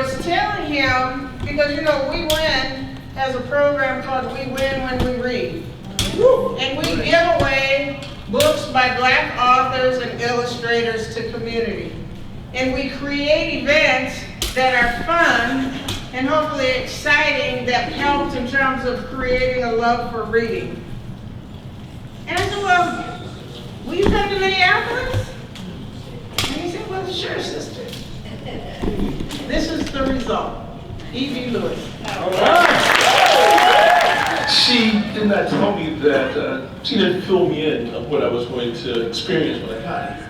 was telling him, because you know, we win as a program called We Win When We Read. And we give away books by Black authors and illustrators to community. And we create events that are fun and hopefully exciting that helps in terms of creating a love for reading. And I said, well, will you come to Minneapolis? And he said, well, sure, sister. This is the result. E.B. Lewis. All right. She did not tell me that, she didn't fill me in of what I was going to experience when I got here.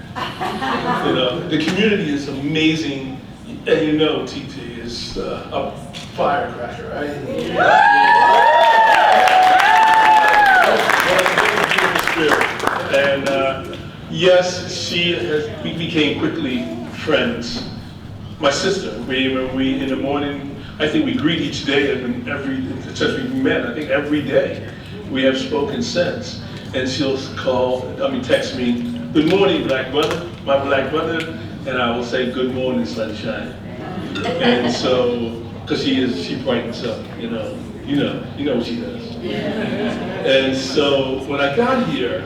You know, the community is amazing, and you know TT is a firecracker, right? And yes, we became quickly friends. My sister, we in the morning, I think we greet each day, and since we met, I think every day, we have spoken since. And she'll text me, good morning, black brother, my black brother, and I will say, good morning, sunshine. And so, because she brightens up, you know what she does. And so, when I got here,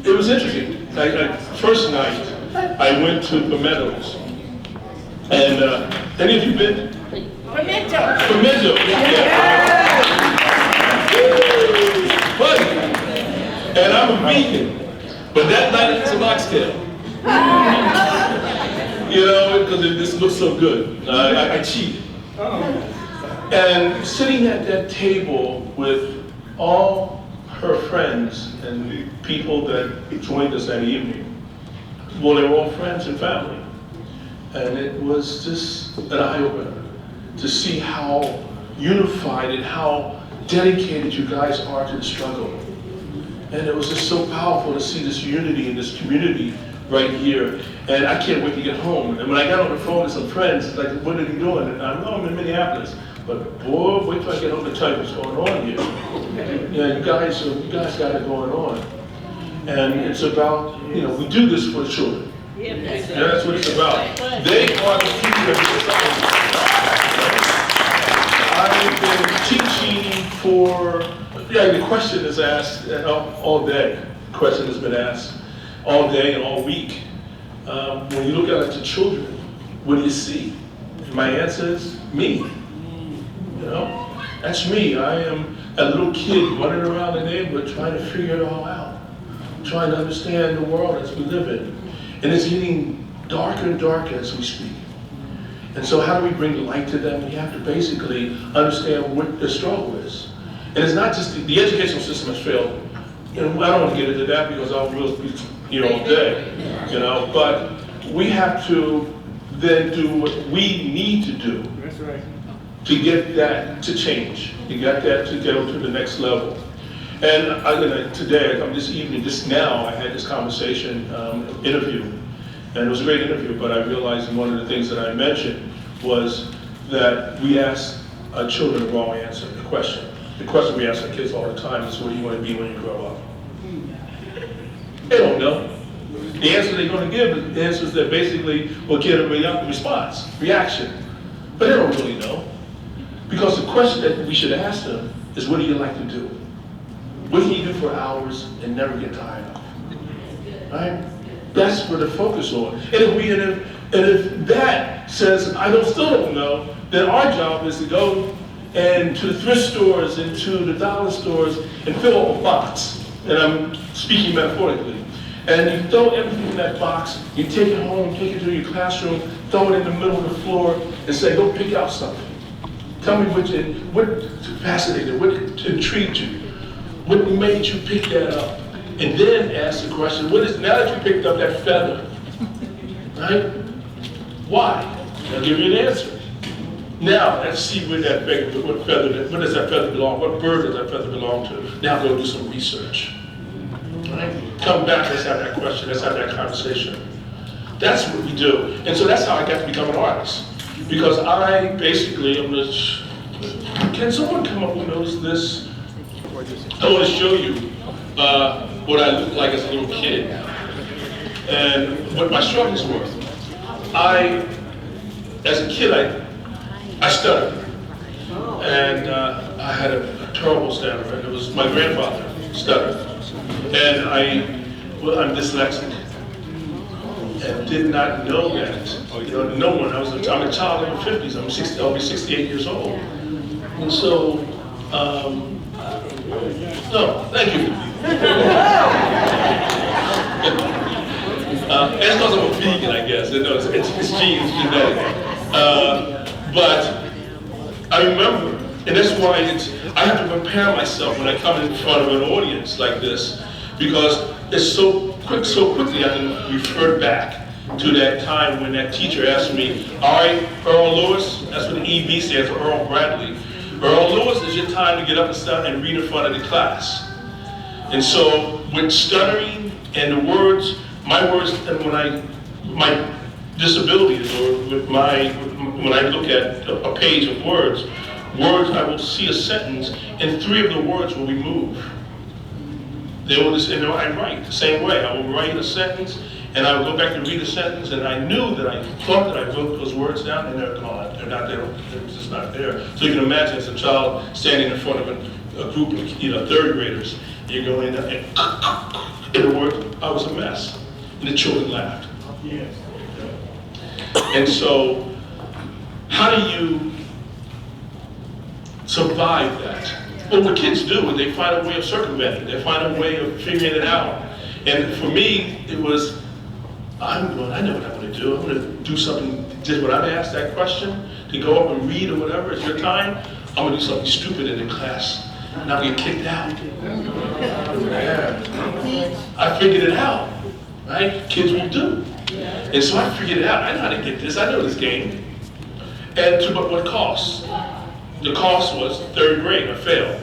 it was interesting. First night, I went to Pimentos. And any of you been? Pimento. Pimento, yeah. Buddy. And I'm a vegan, but that night it's an oxtail. You know, because this looks so good. I cheated. And sitting at that table with all her friends and the people that joined us that evening, well, they were all friends and family. And it was just an eye-opener to see how unified and how dedicated you guys are to the struggle. And it was just so powerful to see this unity in this community right here. And I can't wait to get home. And when I got on the phone with some friends, like, what are you doing? And I'm in Minneapolis. But boy, wait till I get home to tell you what's going on here. Yeah, you guys got it going on. And it's about, we do this for the children. Yeah, that's what it's about. They are the future of society. I've been teaching the question is asked all day. The question has been asked all day and all week. When you look out at your children, what do you see? And my answer is me. That's me. I am a little kid running around the neighborhood trying to figure it all out, trying to understand the world as we live in. And it's getting darker and darker as we speak. And so how do we bring light to them? We have to basically understand what the struggle is. And it's not just the educational system has failed. I don't want to get into that because I'll be here all day. But we have to then do what we need to do. That's right. To get that to change, to get that to go to the next level. And today, this evening, just now, I had this conversation, interview, and it was a great interview, but I realized one of the things that I mentioned was that we ask our children the wrong answer, the question. The question we ask our kids all the time is, what do you want to be when you grow up? They don't know. The answer they're going to give is answers that basically will get a response, reaction, but they don't really know. Because the question that we should ask them is, what do you like to do? What can you do for hours and never get tired of? Right? That's where the focus on. And if that says, still don't know, then our job is to go and to the thrift stores and to the dollar stores and fill up a box. And I'm speaking metaphorically. And you throw everything in that box, you take it home, take it to your classroom, throw it in the middle of the floor, and say, go pick out something. Tell me what fascinated, what intrigued you, what made you pick that up, and then ask the question, now that you picked up that feather, right? Why? I'll give you an answer. Now, let's see what does that feather belong, what bird does that feather belong to? Now go do some research. Right? Come back, let's have that question, let's have that conversation. That's what we do. And so that's how I got to become an artist. Because I basically can someone come up who knows this? I want to show you what I looked like as a little kid and what my struggles were. as a kid, I stuttered. And I had a terrible stutter, and it was my grandfather stuttered. And I'm dyslexic, and did not know that. You know, no one. I'm a child in my 50s. I'll be 68 years old. And so, no, thank you. It's because I'm a vegan, I guess. You know, it's genes, genetic. But I remember, and that's why I have to prepare myself when I come in front of an audience like this, because it's so quickly I can refer back to that time when that teacher asked me, all right, Earl Lewis, that's what the EB stands for, Earl Bradley. Earl Lewis, it's your time to get up and start and read in front of the class. And so with stuttering and the words, my words, and my disabilities, or when I look at a page of words, I will see a sentence, and 3 of the words will remove. They will just, and I write the same way. I will write a sentence, and I will go back and read a sentence, and I knew that I thought that I wrote those words down, and they're gone. They're not there. They're just not there. So you can imagine as a child standing in front of a group of 3rd graders, you're going in and the word, I was a mess, and the children laughed. Yes. And so, how do you survive that? Well, what kids do is they find a way of circumventing. They find a way of figuring it out. And for me, it was, I know what I'm going to do. I'm going to do something. Just when I'm asked that question, to go up and read or whatever, it's your time. I'm going to do something stupid in the class, and I'll get kicked out. Yeah. I figured it out, right? Kids will do. And so I figured it out. I know how to get this. I know this game. And to what cost? The cost was 3rd grade, I failed.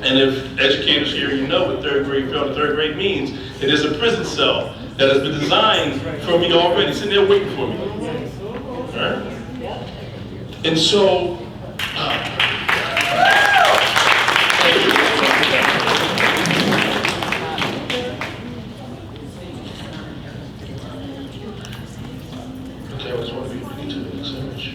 And if educators here, you know what 3rd grade fail to 3rd grade means. It is a prison cell that has been designed for me already, sitting there waiting for me. All right? And so, okay, I just want to be ready to the next image.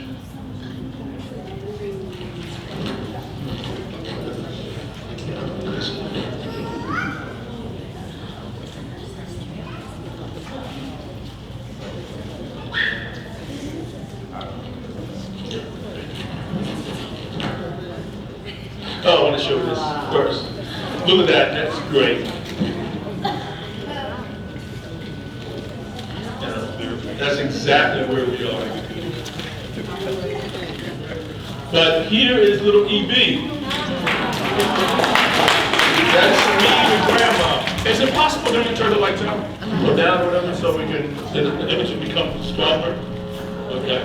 Oh, I want to show this first. Look at that, that's great. That's exactly where we are. But here is little EB. That's me and Grandma. It's impossible for them to turn the lights out or down or whatever, so the image will become stronger. Okay.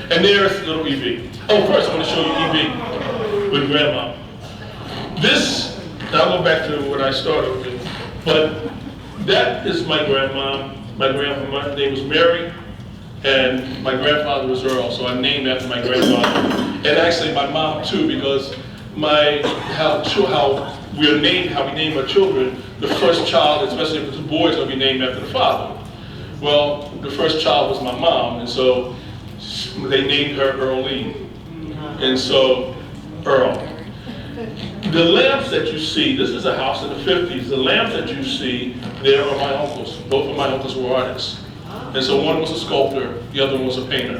And there's little EB. Oh, first I want to show you EB with Grandma. This, I'll go back to what I started with, but that is my grandma. My name was Mary, and my grandfather was Earl, so I'm named after my grandfather. And actually my mom too, because how we name our children, the first child, especially if it's boys, will be named after the father. Well, the first child was my mom, and so they named her Earlene. And so, Earl. The lamps that you see, this is a house in the 50s, the lamps that you see there are my uncles. Both of my uncles were artists. And so one was a sculptor, the other one was a painter.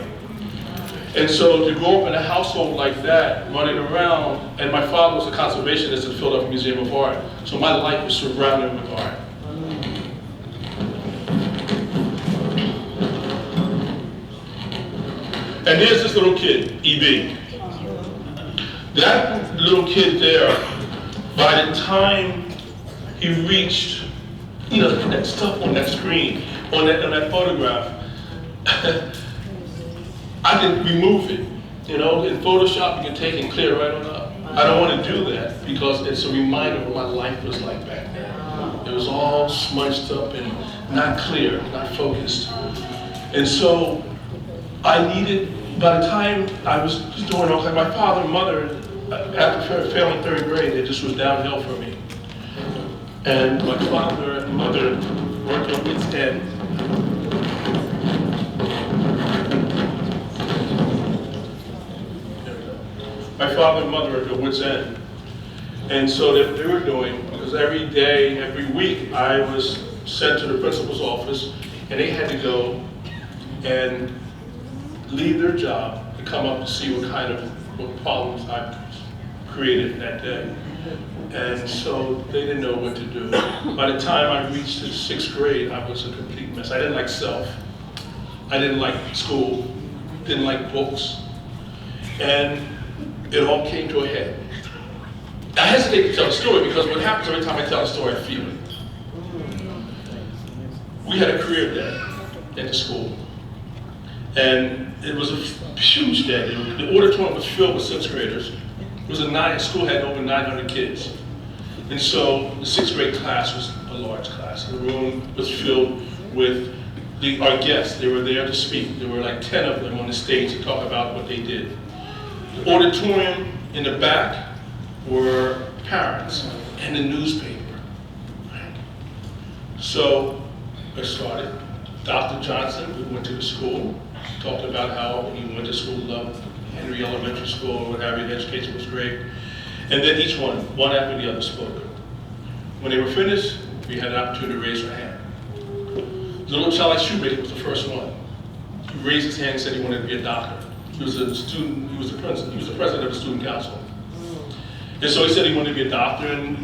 And so to grow up in a household like that, running around, and my father was a conservationist at the Philadelphia Museum of Art, so my life was surrounded with art. And there's this little kid, EB. That little kid there, by the time he reached, that stuff on that screen, on that photograph, I can remove it. In Photoshop you can take and clear right on up. I don't want to do that because it's a reminder of what my life was like back then. It was all smudged up and not clear, not focused. And so I needed, by the time I was doing all that, my father and mother, after failing 3rd grade, it just was downhill for me. And my father and mother worked on its end. my father and mother at their wit's end. And so that they were doing, because every day, every week, I was sent to the principal's office, and they had to go and leave their job to come up to see what problems I created that day. And so they didn't know what to do. By the time I reached the 6th grade, I was a complete mess. I didn't like self. I didn't like school, didn't like books. And it all came to a head. I hesitate to tell the story because what happens every time I tell a story, I feel it. We had a career day at the school. And it was a huge day. The auditorium was filled with 6th graders. It was school had over 900 kids. And so the 6th grade class was a large class. The room was filled with our guests. They were there to speak. There were like 10 of them on the stage to talk about what they did. The auditorium in the back were parents and the newspaper. Right? So I started. Dr. Johnson, who went to the school, talked about how he went to school, loved Henry Elementary School, or what have you, the education was great. And then each one after the other, spoke. When they were finished, we had an opportunity to raise our hand. The little Charlie Shoemaker was the first one. He raised his hand and said he wanted to be a doctor. He was a student, he was the president of the student council. And so he said he wanted to be a doctor, and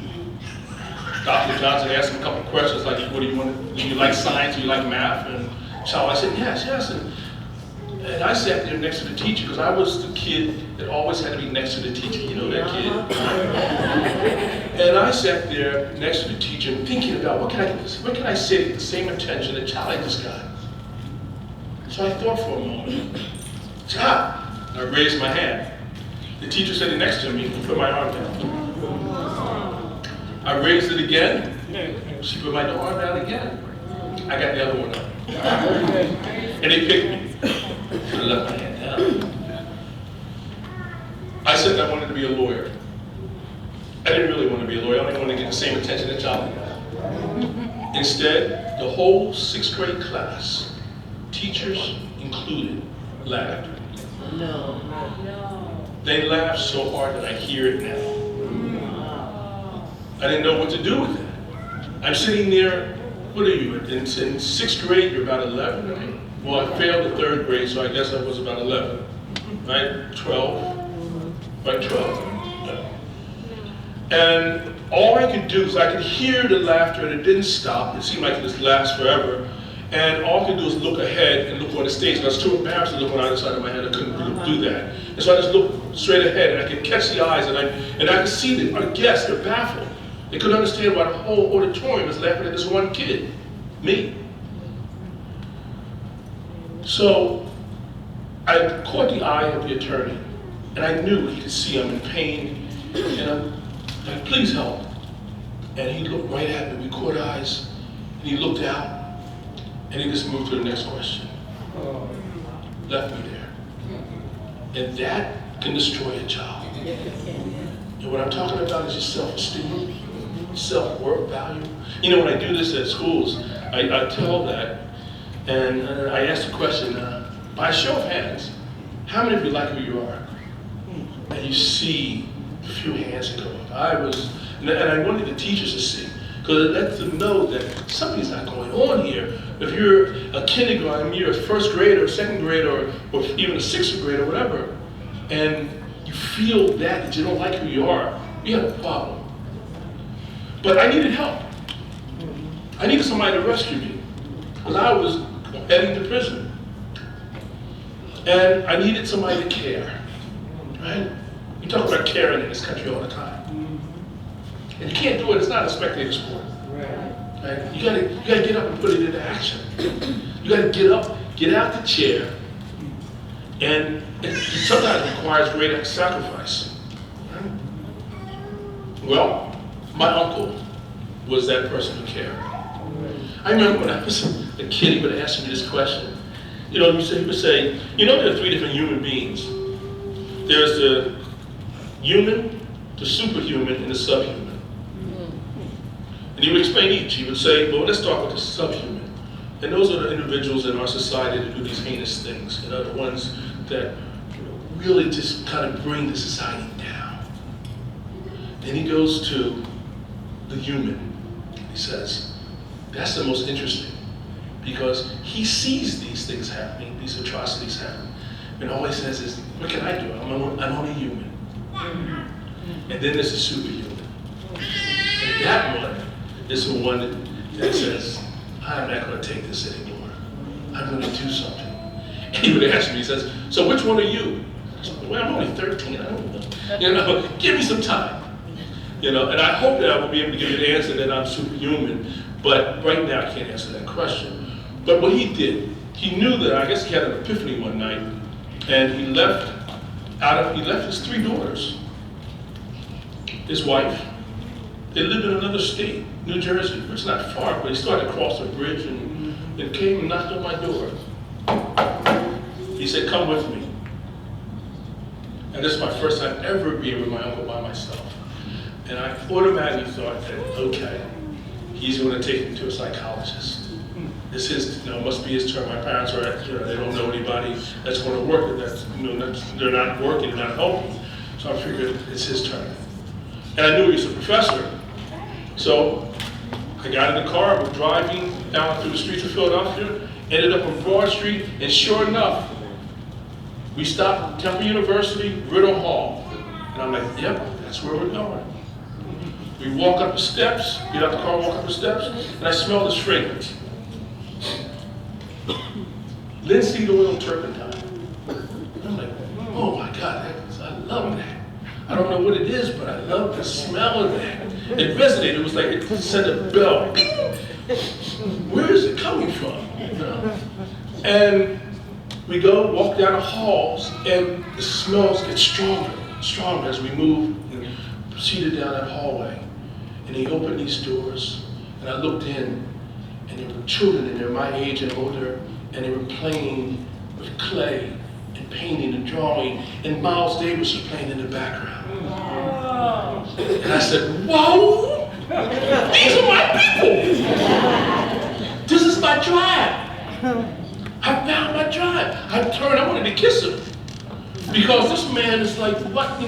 Dr. Johnson asked him a couple of questions like, what do you want, do you like science, do you like math? And Charlie said, yes. And I sat there next to the teacher, because I was the kid that always had to be next to the teacher, you know that kid? And I sat there next to the teacher thinking about what can I say to get the same attention that Charlie just got? So I thought for a moment. I raised my hand. The teacher sitting next to me put my arm down. I raised it again. She put my arm down again. I got the other one up. And they picked me. I left my hand down. I said I wanted to be a lawyer. I didn't really want to be a lawyer. I only wanted to get the same attention that Charlie got. Instead, the whole 6th grade class, teachers included, laughed. No. They laughed so hard that I hear it now. I didn't know what to do with it. I'm sitting there, what are you, in 6th grade, you're about 11, right? Well, I failed the 3rd grade, so I guess I was about 11, right? 12, right, 12. Yeah. And all I could do is I could hear the laughter, and it didn't stop. It seemed like it just lasts forever. And all I could do was look ahead and look on the stage. And I was too embarrassed to look on either side of my head. I couldn't do that. And so I just looked straight ahead, and I could catch the eyes, and I could see our guests, they're baffled. They couldn't understand why the whole auditorium was laughing at this one kid, me. So I caught the eye of the attorney, and I knew he could see I'm in pain, and I'm like, please help. And he looked right at me, we caught eyes, and he looked out, and he just moved to the next question. Left me there. And that can destroy a child. And what I'm talking about is your self-esteem, self-worth, value. You know, when I do this at schools, I tell that, and I ask the question, by a show of hands, how many of you like who you are? And you see a few hands go up. And I wanted the teachers to see, because it lets them know that something's not going on here. If you're a kindergarten, you're a 1st grader, 2nd grader, or even a 6th grader, whatever, and you feel that you don't like who you are, you have a problem. But I needed help. I needed somebody to rescue me, because I was heading to prison. And I needed somebody to care, right? We talk about caring in this country all the time. And you can't do it, it's not a spectator sport. Right? You gotta get up and put it into action. You gotta get up, get out the chair, and it sometimes requires great sacrifice. Right? Well, my uncle was that person who cared. I remember when I was a kid, he would ask me this question. You know, he would say, you know, there are 3 different human beings. There's the human, the superhuman, and the subhuman. And he would explain each. He would say, well, let's start with the subhuman. And those are the individuals in our society that do these heinous things. You know, the ones that really just kind of bring the society down. Then he goes to the human. He says, that's the most interesting, because he sees these things happening, these atrocities happening, and all he says is, what can I do? I'm only human. And then there's the superhuman. And that one is the one that says, I'm not going to take this anymore. I'm going to do something. And he would ask me, he says, so which one are you? I said, well, I'm only 13, I don't know. You know, give me some time. You know, and I hope that I will be able to give you the answer that I'm superhuman, but right now I can't answer that question. But what he did, he knew that, I guess he had an epiphany one night, and he left his 3 daughters, his wife. They lived in another state, New Jersey. It's not far, but he started across the bridge and came and knocked on my door. He said, come with me. And this is my first time ever being with my uncle by myself. And I automatically thought that, okay, he's going to take me to a psychologist. This is, must be his turn. My parents are, they don't know anybody that's going to work. They're not working, they're not helping. So I figured it's his turn. And I knew he was a professor. So I got in the car, we're driving down through the streets of Philadelphia, ended up on Broad Street, and sure enough, we stopped at Temple University, Riddle Hall. And I'm like, yep, that's where we're going. We walk up the steps, get out the car, walk up the steps, and I smell this fragrance. Linseed oil and turpentine. I'm like, oh my God, I love that. I don't know what it is, but I love the smell of that. It resonated, it was like it sent a bell. Where is it coming from? And we go, walk down the halls, and the smells get stronger, stronger as we move and proceeded down that hallway. And he opened these doors, and I looked in, and there were children in there my age and older, and they were playing with clay and painting and drawing, and Miles Davis was playing in the background. And I said, whoa, these are my people. This is my tribe. I found my tribe. I turned, I wanted to kiss him. Because this man is like, what,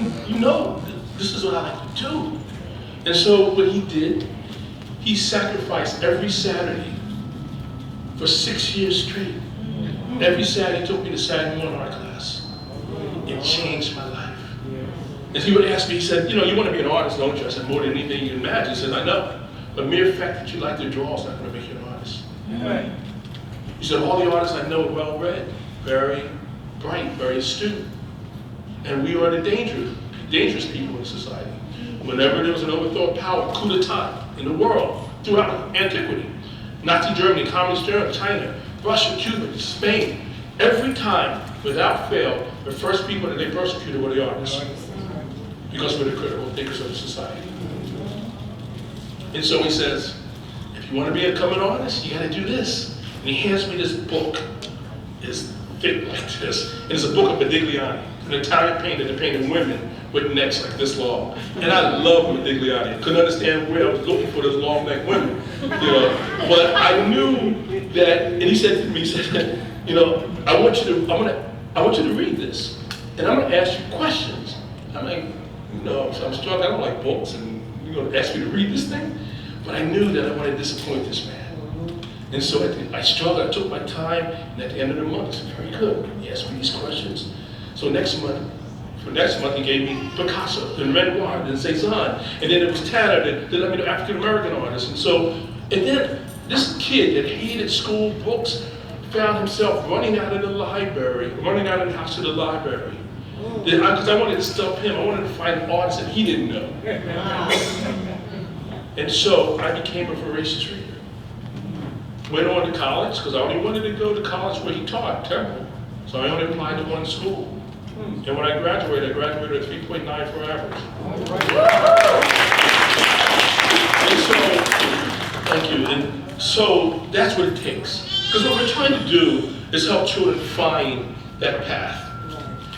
this is what I like to do. And so what he did, he sacrificed every Saturday for 6 years straight. Every Saturday he took me to Saturday morning art class. It changed my life. And he would ask me, he said, you want to be an artist, don't you? I said, more than anything you can imagine. He said, I know. The mere fact that you like to draw is not going to make you an artist. Right. He said, all the artists I know are well read, very bright, very astute. And we are the dangerous people in society. Whenever there was an overthrow of power, coup d'etat in the world, throughout antiquity, Nazi Germany, Communist China, Russia, Cuba, Spain, every time, without fail, the first people that they persecuted were the artists. Because we're the critical thinkers of the society. And so he says, if you want to become an artist, you got to do this. And he hands me this book. It's thick like this. And it's a book of Modigliani, an Italian painter that painted women with necks like this long. And I love Modigliani. I couldn't understand where I was looking for those long neck women. But I knew that, and he said to me, he said, I want you to read this. And I'm going to ask you questions. I'm like, so I'm struggling, I don't like books, and you're going to ask me to read this thing? But I knew that I wanted to disappoint this man. And so I struggled, I took my time, and at the end of the month, I said, very good, he asked me these questions. So for next month, he gave me Picasso, then Renoir, then Cezanne, and then it was Tanner, then let me know African-American artists. And then this kid that hated school books found himself running out of the library, running out of the house to the library. Because I wanted to stump him, I wanted to find an artist that he didn't know. And so I became a voracious reader. Went on to college, because I only wanted to go to college where he taught, Temple. So I only applied to one school. And when I graduated at 3.94 average. And so, thank you. And so that's what it takes. Because what we're trying to do is help children find that path.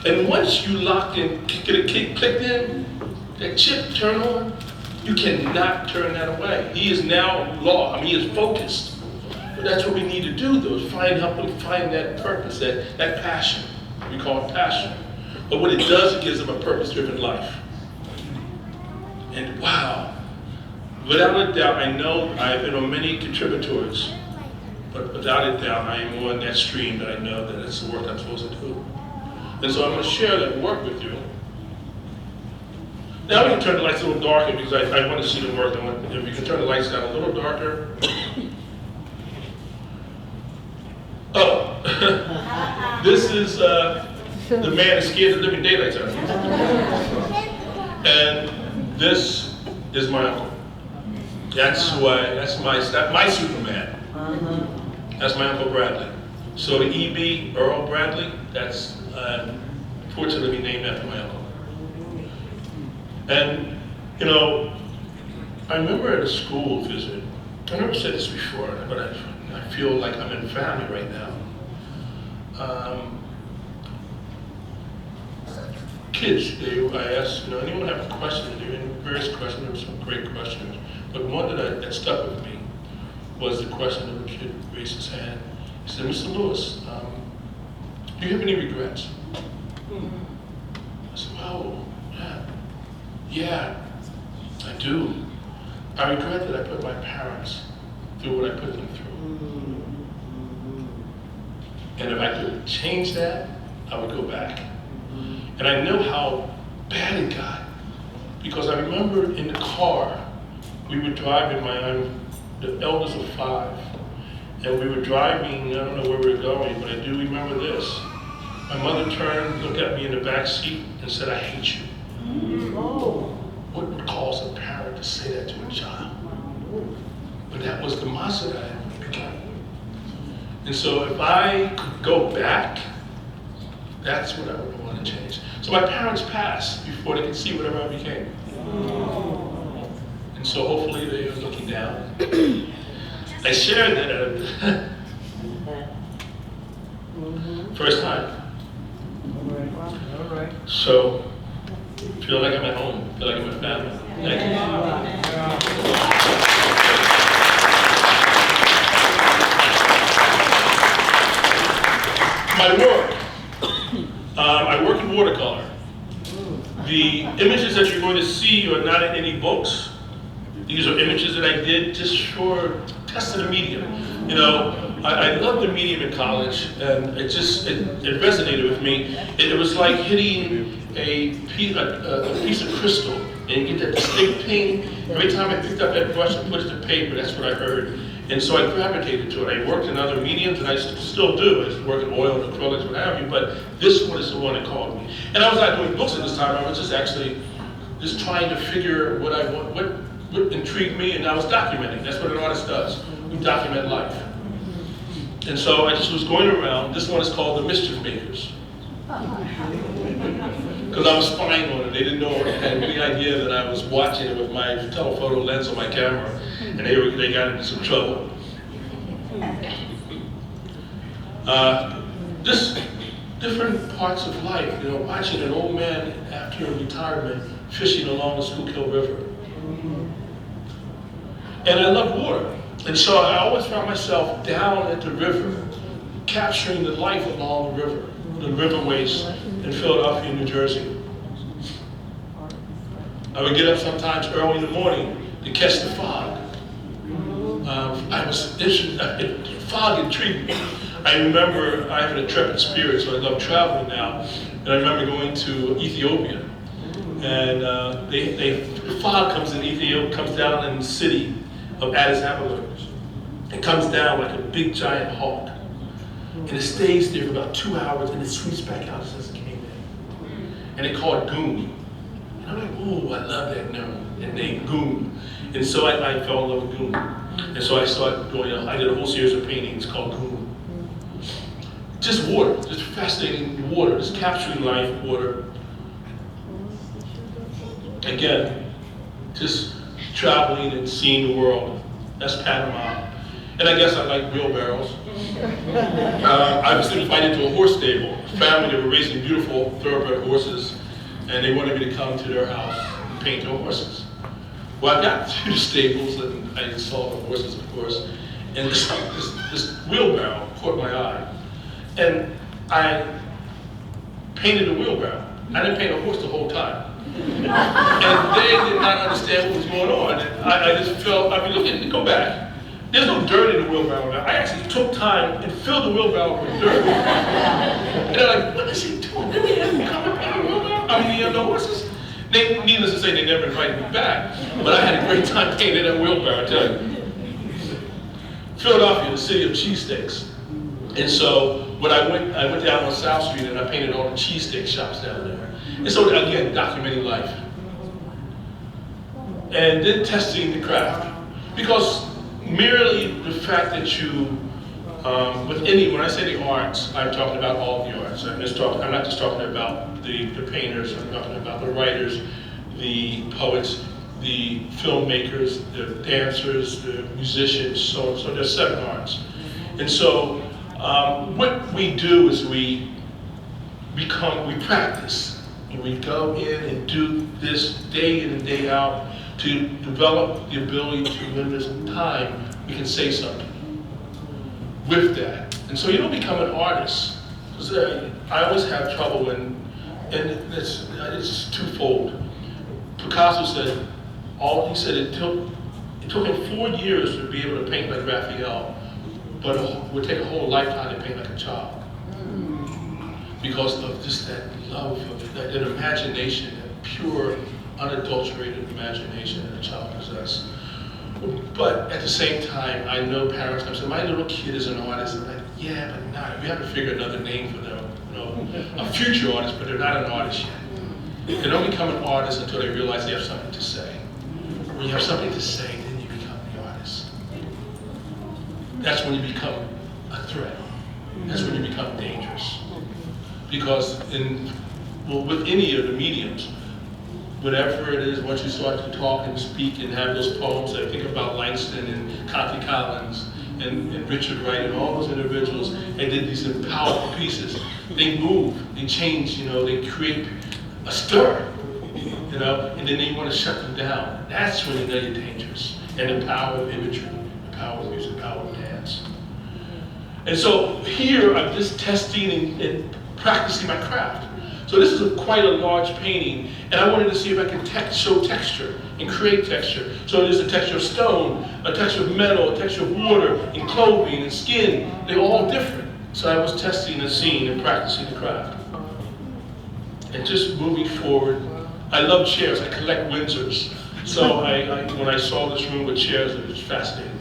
And once you locked in, get a kid clicked in, that chip turn on, you cannot turn that away. He is now lost. He is focused. But that's what we need to do, though, is help them find that purpose, that passion. We call it passion. But what it does, it gives them a purpose-driven life. And wow, without a doubt, I know I've been on many contributors, but without a doubt, I am on that stream that I know that it's the work I'm supposed to do. And so I'm going to share that work with you. Now we can turn the lights a little darker because I want to see the work. If we can turn the lights down a little darker. Oh, this is the man that scared the living daylights out of you. And this is my uncle. That's my Superman. That's my Uncle Bradley. So the E.B. Earl Bradley, that's fortunately named after my uncle. And, you know, I remember at a school visit, I never said this before, but I feel like I'm in family right now. Kids, I asked, you know, anyone have a question? There were various questions, there were some great questions, but one that stuck with me was the question of a kid raised his hand. He said, Mr. Lewis, do you have any regrets? I said, well, yeah, I do. I regret that I put my parents through what I put them through. And if I could change that, I would go back. And I know how bad it got, because I remember in the car, we were driving, I'm the eldest of 5, and we were driving, I don't know where we were going, but I do remember this. My mother turned, looked at me in the back seat, and said, I hate you. What would cause a parent to say that to a child? But that was the monster that I became. And so if I could go back, that's what I would want to change. So my parents passed before they could see whatever I became. And so hopefully they are looking down. I shared that first time. All right. So feel like I'm at home, feel like I'm with family. Thank you. My work. I work in watercolor. The images that you're going to see are not in any books. These are images that I did just for testing the medium. You know, I loved the medium in college, and it resonated with me. It was like hitting a piece of crystal, and you get that distinct ping. Every time I picked up that brush and put it to paper, that's what I heard. And so I gravitated to it. I worked in other mediums, and I still do. I just work in oil and acrylics, what have you, but this one is the one that called me. And I was not doing books at this time. I was just actually trying to figure what I want, what intrigued me, and I was documenting. That's what an artist does. We document life. And so I just was going around. This one is called The Mischief Makers. Because I was spying on it. They didn't know, had any idea that I was watching it with my telephoto lens on my camera. And they got into some trouble. Just different parts of life, you know, watching an old man after retirement fishing along the Schuylkill River. And I love water. And so I always found myself down at the river, capturing the life along the riverways in Philadelphia, New Jersey. I would get up sometimes early in the morning to catch the fog. Fog intrigued me. I remember I have an intrepid spirit, so I love traveling now. And I remember going to Ethiopia. And the fog comes in Ethiopia, comes down in the city of Addis Ababa. It comes down like a big giant hawk. And it stays there for about 2 hours, and it sweeps back out as it came in. And they call it goon. And I'm like, ooh, I love that name, goon. And so I fell in love with goon. And so I started doing, I did a whole series of paintings called goon. Just water, just fascinating water, just capturing life, water. Again, just traveling and seeing the world. That's Panama. And I guess I like wheelbarrows. I was invited to a horse stable, a family that were raising beautiful thoroughbred horses, and they wanted me to come to their house and paint their horses. Well, I got to the stables and I installed the horses, of course, and this wheelbarrow caught my eye. And I painted the wheelbarrow. I didn't paint a horse the whole time. And they did not understand what was going on. And I just felt, I mean, look, go back. There's no dirt in the wheelbarrow now. I actually took time and filled the wheelbarrow with dirt. And they're like, what is he doing? Really? Come and paint a wheelbarrow? I mean, the horses? Needless to say, they never invited me back. But I had a great time painting that wheelbarrow, I tell you. Philadelphia, the city of cheesesteaks. And so when I went down on South Street and I painted all the cheesesteak shops down there. And so again, documenting life. And then testing the craft. Because merely the fact that you, when I say the arts, I'm talking about all the arts. I'm not just talking about the painters, I'm talking about the writers, the poets, the filmmakers, the dancers, the musicians, so there's 7 arts. And so what we do is we practice. And we go in and do this day in and day out to develop the ability to, when there's time, we can say something with that. And so you don't become an artist. Because I always have trouble and it's twofold. Picasso said, it took him 4 years to be able to paint like Raphael, but it would take a whole lifetime to paint like a child. Because of just that love, that imagination, that pure, unadulterated imagination that a child possesses. But at the same time, I know parents come say, my little kid is an artist. I'm like, yeah, but not. We have to figure another name for them. A future artist, but they're not an artist yet. They don't become an artist until they realize they have something to say. When you have something to say, then you become the artist. That's when you become a threat. That's when you become dangerous. Because with any of the mediums, whatever it is, once you start to talk and speak and have those poems, I think about Langston and Conte Collins and Richard Wright and all those individuals, and did these powerful pieces. They move, they change, they create a stir, and then they want to shut them down. That's when you know you're dangerous. And the power of imagery, the power of music, the power of dance. And so here I'm just testing and practicing my craft. So this is quite a large painting, and I wanted to see if I could show texture and create texture. So there's a texture of stone, a texture of metal, a texture of water, and clothing, and skin. They're all different. So I was testing the scene and practicing the craft. And just moving forward, I love chairs. I collect Windsors. So when I saw this room with chairs, it was fascinating.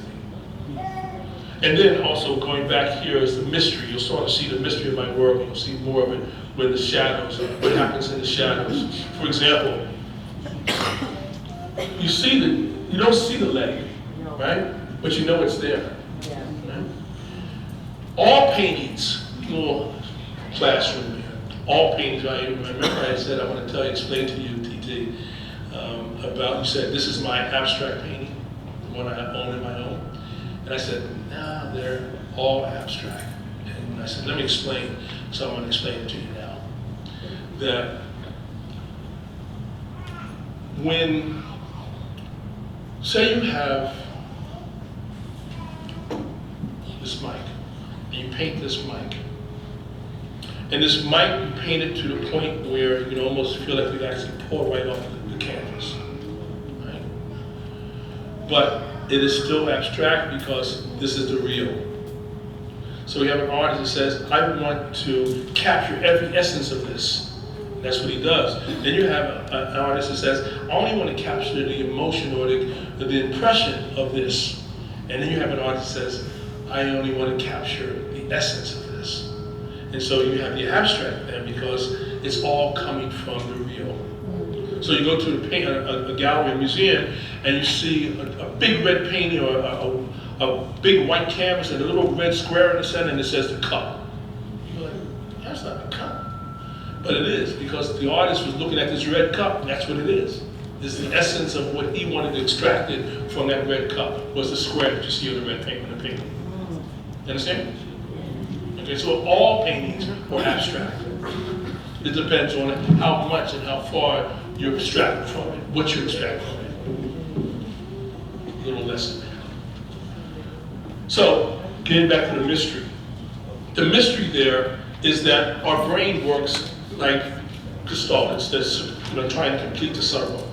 And then also going back here is the mystery. You'll sort of see the mystery of my work. You'll see more of it with the shadows, what happens in the shadows. For example, you don't see the leg, right? But you know it's there. Right? All paintings, little classroom here, all paintings, I remember I said I want to explain to you, TT, about, you said, this is my abstract painting, the one I own in my home. And I said, no, they're all abstract. And I said, let me explain. So I'm going to explain it to you now. That when, say you have this mic, and you paint this mic, and this mic you paint it to the point where you can almost feel like you actually pour right off the canvas, right? But it is still abstract because this is the real. So we have an artist that says, I want to capture every essence of this. And that's what he does. Then you have an artist that says, I only want to capture the emotion or the impression of this. And then you have an artist that says, I only want to capture the essence of this. And so you have the abstract then because it's all coming from the real. So you go to a gallery, a museum, and you see a big red painting or a big white canvas and a little red square in the center, and it says the cup. You're like, that's not a cup. But it is, because the artist was looking at this red cup, and that's what it is. It's the essence of what he wanted to extract it from that red cup, was the square that you see on the red paint in the painting. You understand? Okay, so all paintings are abstract. It depends on how much and how far you're extracting from it, what you're extracting from it. A little lesson there. So, getting back to the mystery. The mystery there is that our brain works like gestalters that's trying to complete the cycle.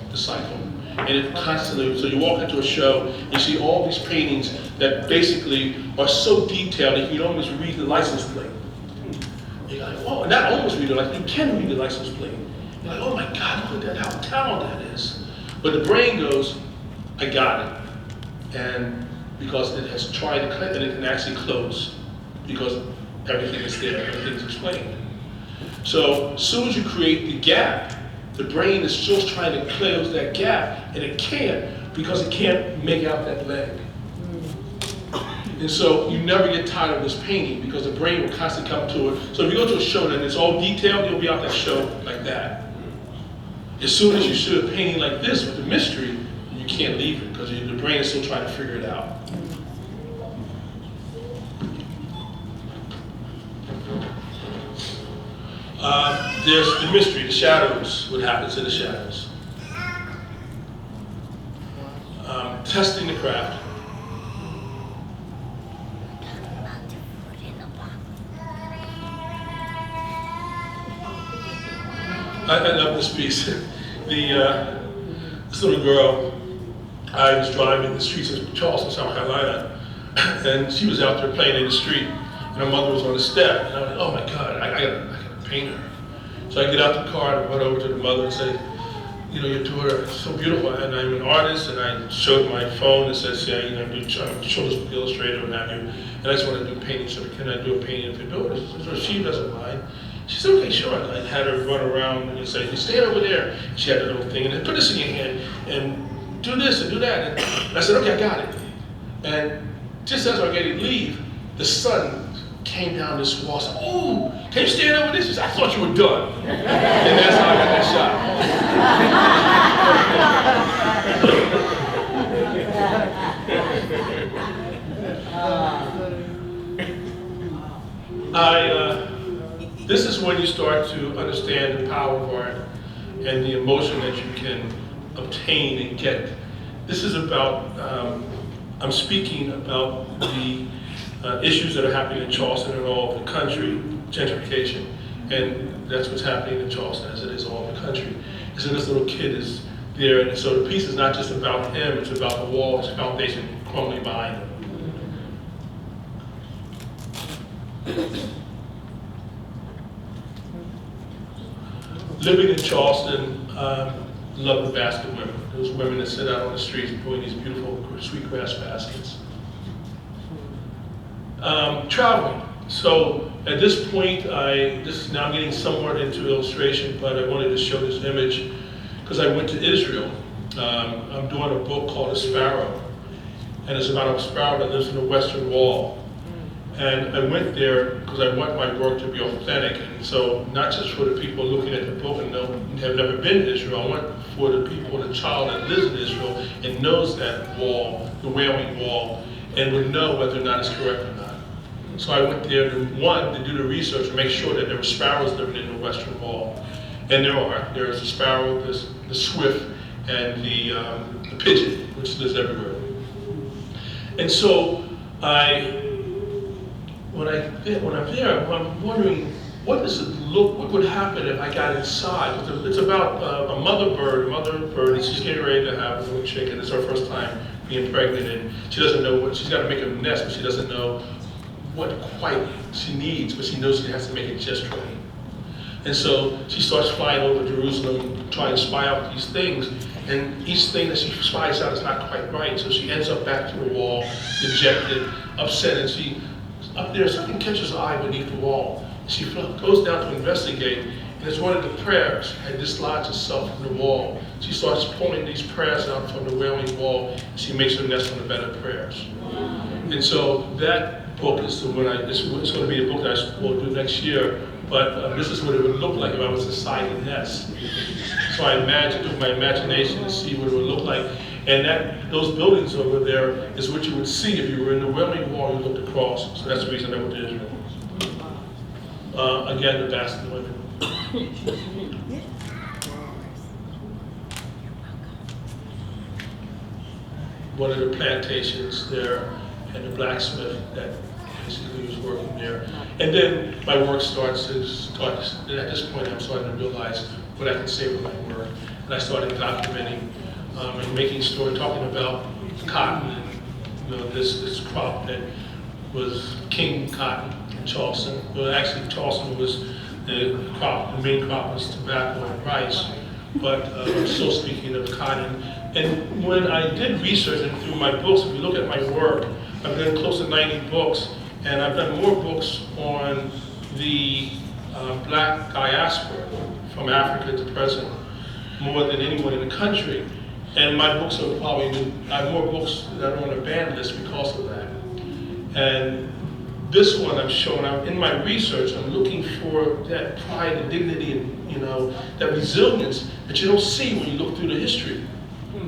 And it constantly, so you walk into a show, you see all these paintings that basically are so detailed that you can almost read the license plate. You're like, oh, not almost read it, like you can read the license plate. You're like, oh my God, look at that, how talented that is. But the brain goes, I got it. And because it has tried to click, and it can actually close because everything is there, everything's explained. So as soon as you create the gap, the brain is just trying to close that gap, and it can't because it can't make out that leg. And so you never get tired of this painting because the brain will constantly come to it. So if you go to a show and it's all detailed, you'll be out that show like that. As soon as you see a painting like this with the mystery, you can't leave it because the brain is still trying to figure it out. There's the mystery, the shadows, what happens in the shadows. Testing the craft. I love this piece. This little girl, I was driving the streets of Charleston, South Carolina, and she was out there playing in the street, and her mother was on the step, and I was like, oh my God, I gotta paint her. So I get out the car and I went over to the mother and said, your daughter is so beautiful, and I'm an artist, and I showed my phone and said, I do children's book Illustrator and what have you, and I just want to do paintings, so can I do a painting of your daughter? So she doesn't mind. She said, okay, sure. And I had her run around and say, you stand over there. She had a little thing, and then put this in your hand, and do this and do that. And I said, okay, I got it. And just as I was getting to leave, the sun came down this wall. I said, oh, can you stand over this? She said, I thought you were done. And that's how I got that shot. This is when you start to understand the power of art and the emotion that you can obtain and get. This is about, I'm speaking about the issues that are happening in Charleston and all over the country, gentrification, and that's what's happening in Charleston as it is all over the country. And so this little kid is there, and so the piece is not just about him, it's about the walls, foundation crumbling behind him. Living in Charleston, love the basket women. Those women that sit out on the streets doing these beautiful sweetgrass baskets. Traveling. So at this point, this is now getting somewhat into illustration, but I wanted to show this image because I went to Israel. I'm doing a book called A Sparrow, and it's about a sparrow that lives in the Western Wall. And I went there because I want my work to be authentic, and so not just for the people looking at the book and have never been to Israel, I want for the people, the child that lives in Israel and knows that wall, the Wailing Wall, and would know whether or not it's correct or not. So I went there to do the research and make sure that there were sparrows living in the Western Wall. And there are. There's a sparrow, there's the swift, and the pigeon, which lives everywhere. And so when I'm there, I'm wondering, what does it look, what would happen if I got inside? It's about a mother bird, and she's getting ready to have a little chicken. It's her first time being pregnant, and she doesn't know what, she's got to make a nest, but she doesn't know what quite she needs, but she knows she has to make it just right. And so she starts flying over Jerusalem, trying to spy out these things, and each thing that she spies out is not quite right, so she ends up back to the wall, dejected, upset, and up there, something catches her eye beneath the wall. She goes down to investigate, and it's one of the prayers had dislodged itself from the wall. She starts pulling these prayers out from the Wailing Wall, and she makes her nest on the bed of prayers. And so that book is the one it's going to be a book that I will do next year, but this is what it would look like if I was inside the nest. So I imagined, with my imagination, to see what it would look like. And those buildings over there is what you would see if you were in the Wailing Wall and looked across. So that's the reason I went to Israel. Again, the basket women. One of the plantations there, and the blacksmith that basically was working there. And then my work starts, and at this point I'm starting to realize what I can say with my work. And I started documenting and making stories, talking about cotton and this crop that was king cotton in Charleston. Well, actually Charleston was the main crop was tobacco and rice, but I'm still speaking of cotton. And when I did research and through my books, if you look at my work, I've done close to 90 books, and I've done more books on the black diaspora from Africa to present, more than anyone in the country. And my books are probably, I have more books that are on a banned list because of that. And this one I'm showing, in my research, I'm looking for that pride and dignity and that resilience that you don't see when you look through the history.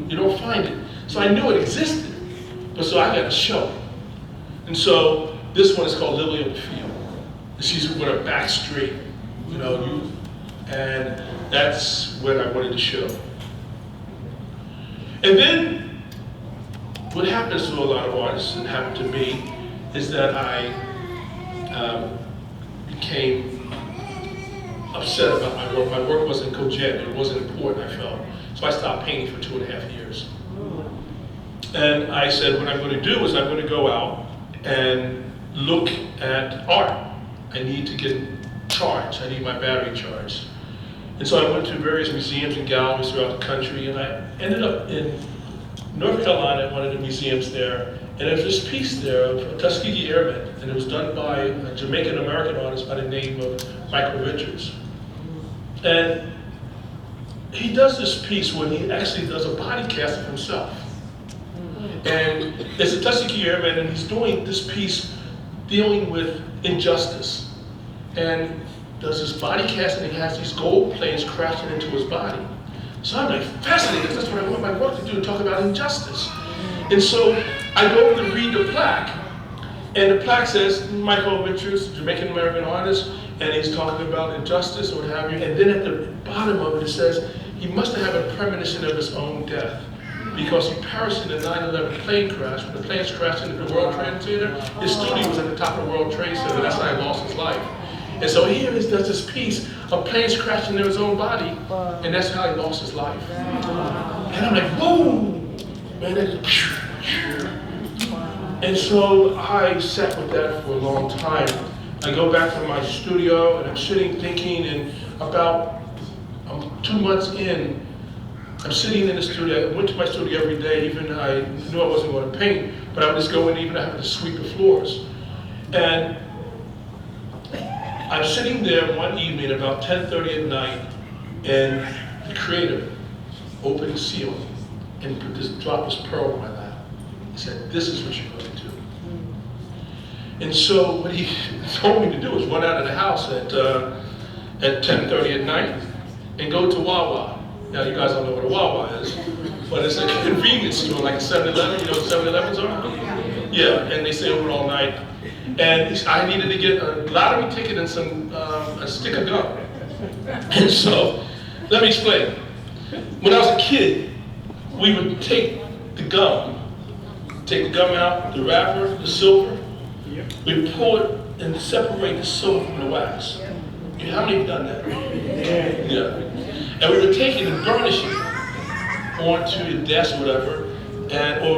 You don't find it. So I knew it existed, but so I got to show it. And so this one is called Lily on the Field. And she's with her back straight, and that's what I wanted to show. And then what happens to a lot of artists, and happened to me, is that I became upset about my work. My work wasn't cogent, it wasn't important, I felt. So I stopped painting for 2.5 years. And I said, what I'm going to do is I'm going to go out and look at art. I need to get charged. I need my battery charged. And so I went to various museums and galleries throughout the country, and I ended up in North Carolina at one of the museums there. And there was this piece there of a Tuskegee Airman, and it was done by a Jamaican-American artist by the name of Michael Richards. And he does this piece when he actually does a body cast of himself. And it's a Tuskegee Airman, and he's doing this piece dealing with injustice. And does his body cast, and he has these gold planes crashing into his body. So I'm like fascinated, because that's what I want my work to do, talk about injustice. And so I go to read the plaque, and the plaque says, Michael Richards, Jamaican-American artist, and he's talking about injustice or what have you. And then at the bottom of it, it says, he must have had a premonition of his own death, because he perished in the 9/11 plane crash. When the planes crashed into the World Trade Center, his studio was at the top of the World Trade Center. That's how he lost his life. And so here he does this piece of planes crashing into his own body, and that's how he lost his life. And I'm like, whoa! Man, and so I sat with that for a long time. I go back to my studio, and I'm sitting thinking, and about 2 months in, I'm sitting in the studio. I went to my studio every day, even I knew I wasn't going to paint, but I would just go in, even having to sweep the floors. And I'm sitting there one evening about 10:30 at night, and the creator opened the seal and dropped this pearl in my lap. He said, this is what you're going to do. And so what he told me to do was run out of the house at 10:30 at night and go to Wawa. Now you guys don't know what a Wawa is, but it's a convenience store like a 7-Eleven. You know what 7-Elevens are? Yeah, and they stay open all night. And I needed to get a lottery ticket and a stick of gum. And so, let me explain. When I was a kid, we would take the gum out, the wrapper, the silver, we'd pull it and separate the silver from the wax. How many have done that? Yeah. And we would take it and burnish it onto your desk or whatever, or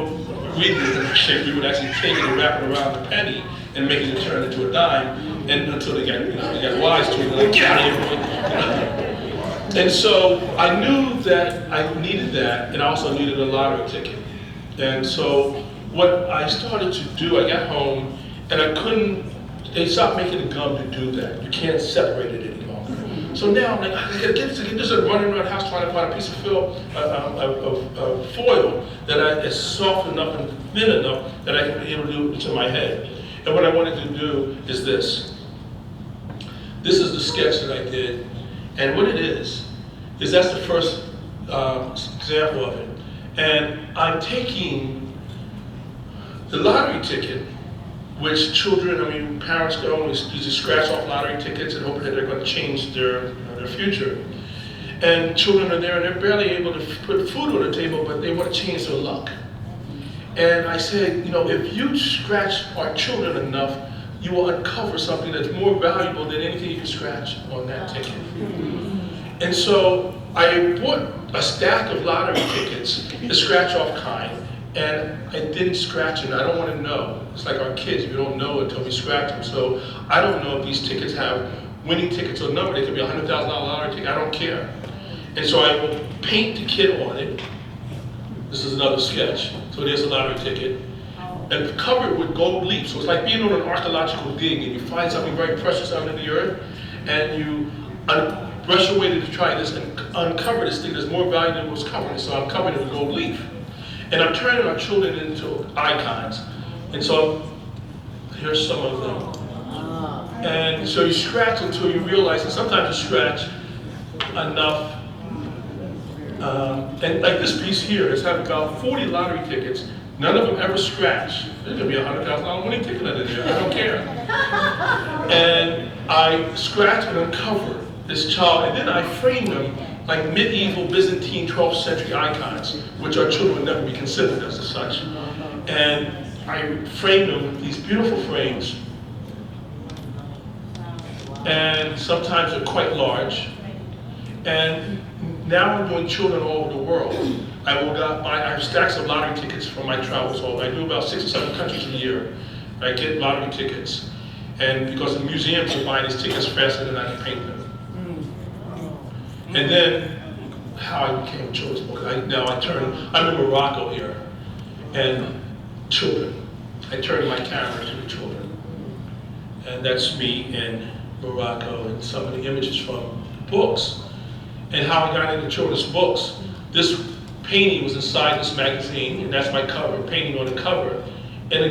we would actually take it and wrap it around the penny and make it turn into a dime, and until they got wise to it, they're like, get out of here. And so I knew that I needed that, and I also needed a lottery ticket. And so what I started to do, I got home, and they stopped making the gum to do that. You can't separate it any longer. So now I'm like, I gotta get this, and running around the house trying to find a piece of foil that is soft enough and thin enough that I can be able to do it to my head. And what I wanted to do is this. This is the sketch that I did, and what it is that's the first example of it. And I'm taking the lottery ticket, which parents go and usually scratch off lottery tickets and hope that they're going to change their future. And children are there and they're barely able to put food on the table, but they want to change their luck. And I said, if you scratch our children enough, you will uncover something that's more valuable than anything you can scratch on that ticket. And so I bought a stack of lottery tickets, the scratch off kind, and I didn't scratch it. I don't want to know. It's like our kids, we don't know until we scratch them. So I don't know if these tickets have winning tickets or number. They could be a $100,000 lottery ticket, I don't care. And so I will paint the kid on it. This is another sketch. So there's a lottery ticket. And cover it with gold leaf. So it's like being on an archaeological dig and you find something very precious out in the earth and you brush your way to try this and uncover this thing that's more valuable than what's covering it. So I'm covering it with gold leaf. And I'm turning our children into icons. And so here's some of them. And so you scratch until you realize, and sometimes you scratch enough. And like this piece here has had about 40 lottery tickets. None of them ever scratch. There's gonna be a $100,000 winning ticket under there, I don't care. And I scratch and uncover this child, and then I frame them like medieval Byzantine 12th century icons, which our children would never be considered as such. And I frame them with these beautiful frames. And sometimes they're quite large. And now I'm doing children all over the world. I have stacks of lottery tickets from my travels. So I do about 6 or 7 countries a year. I get lottery tickets. And because the museums are buying these tickets faster than I can paint them. And then, how I became a children's book. I'm in Morocco here, and children. I turned my camera to the children. And that's me in Morocco, and some of the images from books. And how I got into children's books. This painting was inside this magazine, and that's my cover, painting on the cover. And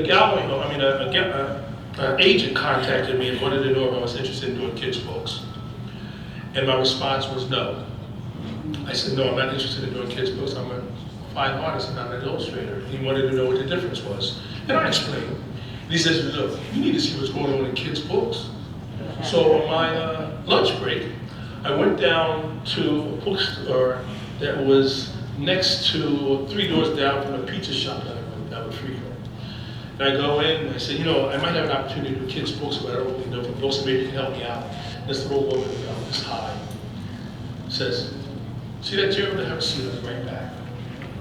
an agent contacted me and wanted to know if I was interested in doing kids' books. And my response was no. I said, no, I'm not interested in doing kids' books. I'm a fine artist and I'm an illustrator. He wanted to know what the difference was. And I explained. And he says, look, you need to see what's going on in kids' books. So on my lunch break, I went down to a bookstore that was next to 3 doors down from a pizza shop that I would frequent. And I go in and I say, I might have an opportunity to do kids' books, but I don't really know for books, and maybe you can help me out. And this little woman, this high, says, see that chair over there? Have a seat on the right back.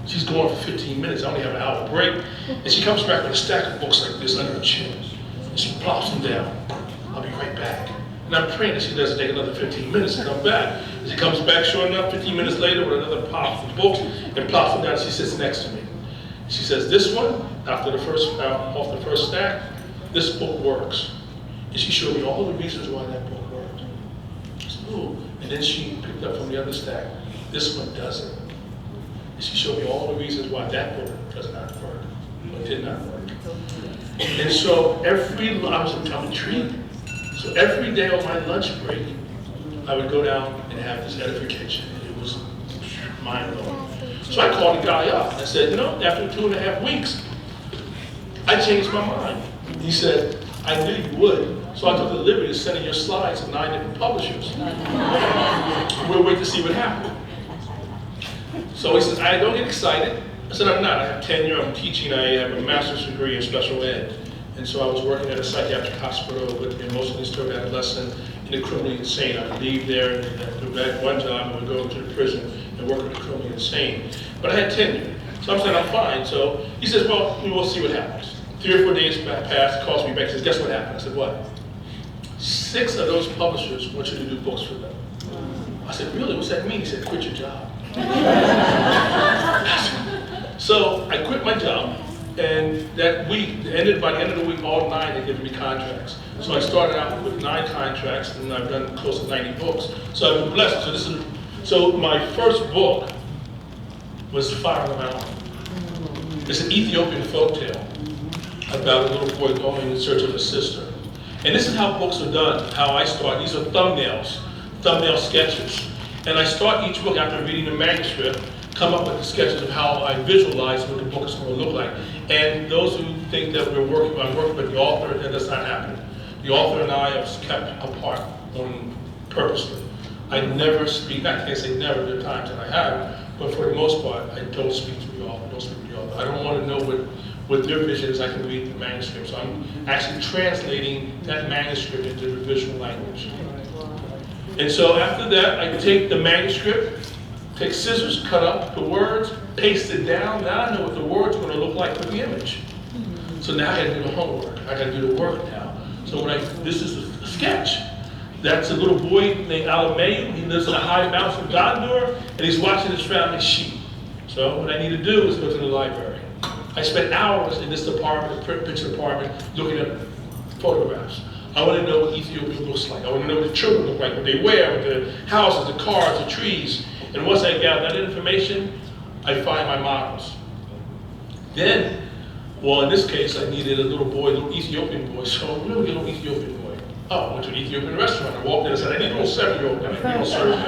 She's going for 15 minutes. I only have an hour break. And she comes back with a stack of books like this under her chin. And she plops them down. I'll be right back. And I'm praying that she doesn't take another 15 minutes to come back. And she comes back, sure enough, 15 minutes later with another pile of books and plops them down. She sits next to me. She says, this one, off the first stack, this book works. And she showed me all the reasons why that book worked. I said, ooh. And then she picked up from the other stack, this one doesn't. And she showed me all the reasons why that book does not work, or did not work. And so I'm intrigued. So every day on my lunch break, I would go down and have this edification. It was mind-blowing. So I called the guy up. I said, after 2.5 weeks, I changed my mind. He said, I knew you would. So I took the liberty of sending your slides to 9 different publishers. We'll wait to see what happened. So he says, I don't get excited. I said, I'm not. I have tenure. I'm teaching. I have a master's degree in special ed. And so I was working at a psychiatric hospital with the emotionally disturbed adolescent and the criminally insane. I would leave there and do that one job and would go to the prison and work with the criminally insane. But I had tenure. So I'm saying, I'm fine. So he says, well, we'll see what happens. 3 or 4 days passed, he calls me back, he says, guess what happened? I said, what? 6 of those publishers want you to do books for them. I said, really? What's that mean? He said, quit your job. So I quit my job, and that week, by the end of the week, all 9 had given me contracts. So I started out with 9 contracts, and I've done close to 90 books. So I've been blessed. So my first book was Fire on the Mountain. It's an Ethiopian folktale about a little boy going in search of his sister. And this is how books are done, how I start. These are thumbnail sketches. And I start each book after reading the manuscript, come up with the sketches of how I visualize what the book is going to look like. And those who think that I'm working with the author, that does not happen. The author and I are kept apart purposely. I never speak, I can't say never, there are times that I have, but for the most part, I don't speak to the author, I don't want to know what what their vision is, I can read the manuscript. So I'm actually translating that manuscript into the visual language. And so after that, I take the manuscript, take scissors, cut up the words, paste it down. Now I know what the word's going to look like with the image. So now I got to do the homework. I got to do the work now. So this is a sketch. That's a little boy named Alamayu. He lives in the high mountains of Gondor, and he's watching his family sheep. So what I need to do is go to the library. I spent hours in this department, picture department, looking at photographs. I want to know what Ethiopia looks like. I want to know what the children look like, what they wear, what the houses, the cars, the trees. And once I gather that information, I find my models. Then, well, in this case, I needed a little boy, a little Ethiopian boy. So where do we get a little Ethiopian boy? Oh, I went to an Ethiopian restaurant. I walked in and said, I need a little 7-year-old guy. We don't serve him.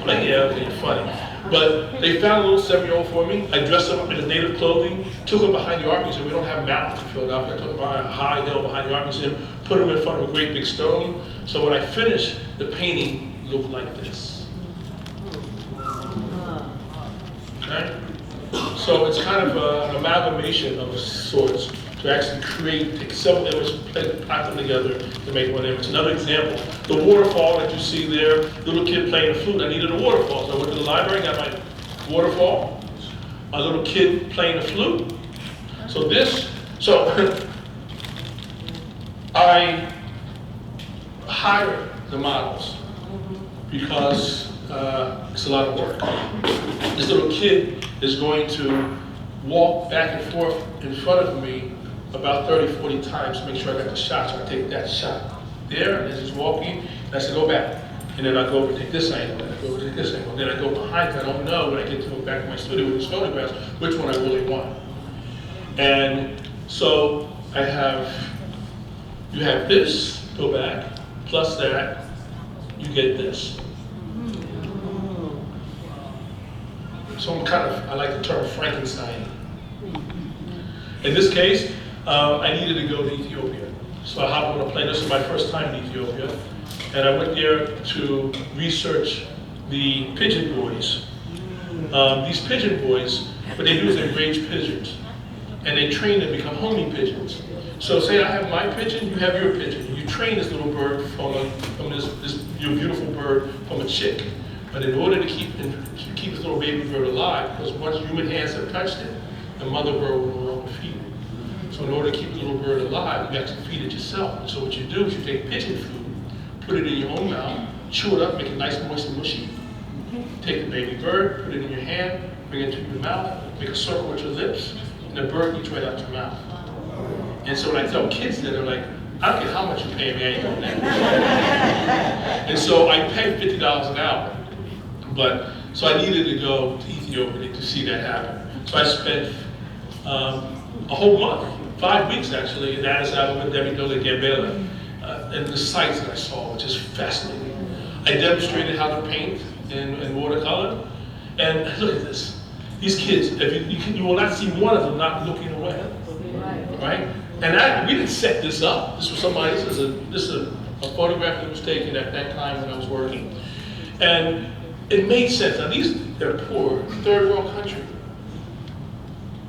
I'm like, yeah, okay, funny. But they found a little 7-year-old for me. I dressed him up in his native clothing, took him behind the art museum. We don't have mountains in Philadelphia. I took him behind a high hill behind the art museum, put him in front of a great big stone. So when I finished, the painting looked like this. Okay? So it's kind of an amalgamation of sorts to actually take several images, pack them together to make one image. Another example, the waterfall that you see there, little kid playing the flute. I needed a waterfall, so I went to the library, got my waterfall, a little kid playing the flute. So I hired the models because it's a lot of work. This little kid is going to walk back and forth in front of me about 30, 40 times to make sure I got the shot. So I take that shot there, and as he's walking, and I say, go back. And then I go over and take this angle, and I go over and take this angle. Then I go behind, I don't know when I get to go back to my studio with his photographs, which one I really want. And so you have this, go back, plus that, you get this. So I like the term Frankenstein. In this case, I needed to go to Ethiopia. So I hopped on a plane. This was my first time in Ethiopia. And I went there to research the pigeon boys. These pigeon boys, what they do is they raise pigeons. And they train them to become homing pigeons. So say I have my pigeon, you have your pigeon. You train this little bird from your beautiful bird from a chick. But in order to keep this little baby bird alive, because once human hands have touched it, the mother bird will no longer feed it. So in order to keep the little bird alive, you actually feed it yourself. And so what you do is you take pigeon food, put it in your own mouth, chew it up, make it nice, moist, and mushy. Take the baby bird, put it in your hand, bring it to your mouth, make a circle with your lips, and the bird eats right out your mouth. And so when I tell kids that, they're like, I don't care how much you pay me, I ain't doing that. And so I paid $50 an hour. So I needed to go to Ethiopia to see that happen. So I spent a whole month, 5 weeks actually, in Addis Ababa, Debbie Gambela, and the sights that I saw were just fascinating. I demonstrated how to paint in watercolor, and look at this. These kids, you will not see one of them not looking away, right? And we didn't set this up. This was this is a photograph that was taken at that time when I was working. And it made sense. Now they're poor, third world country.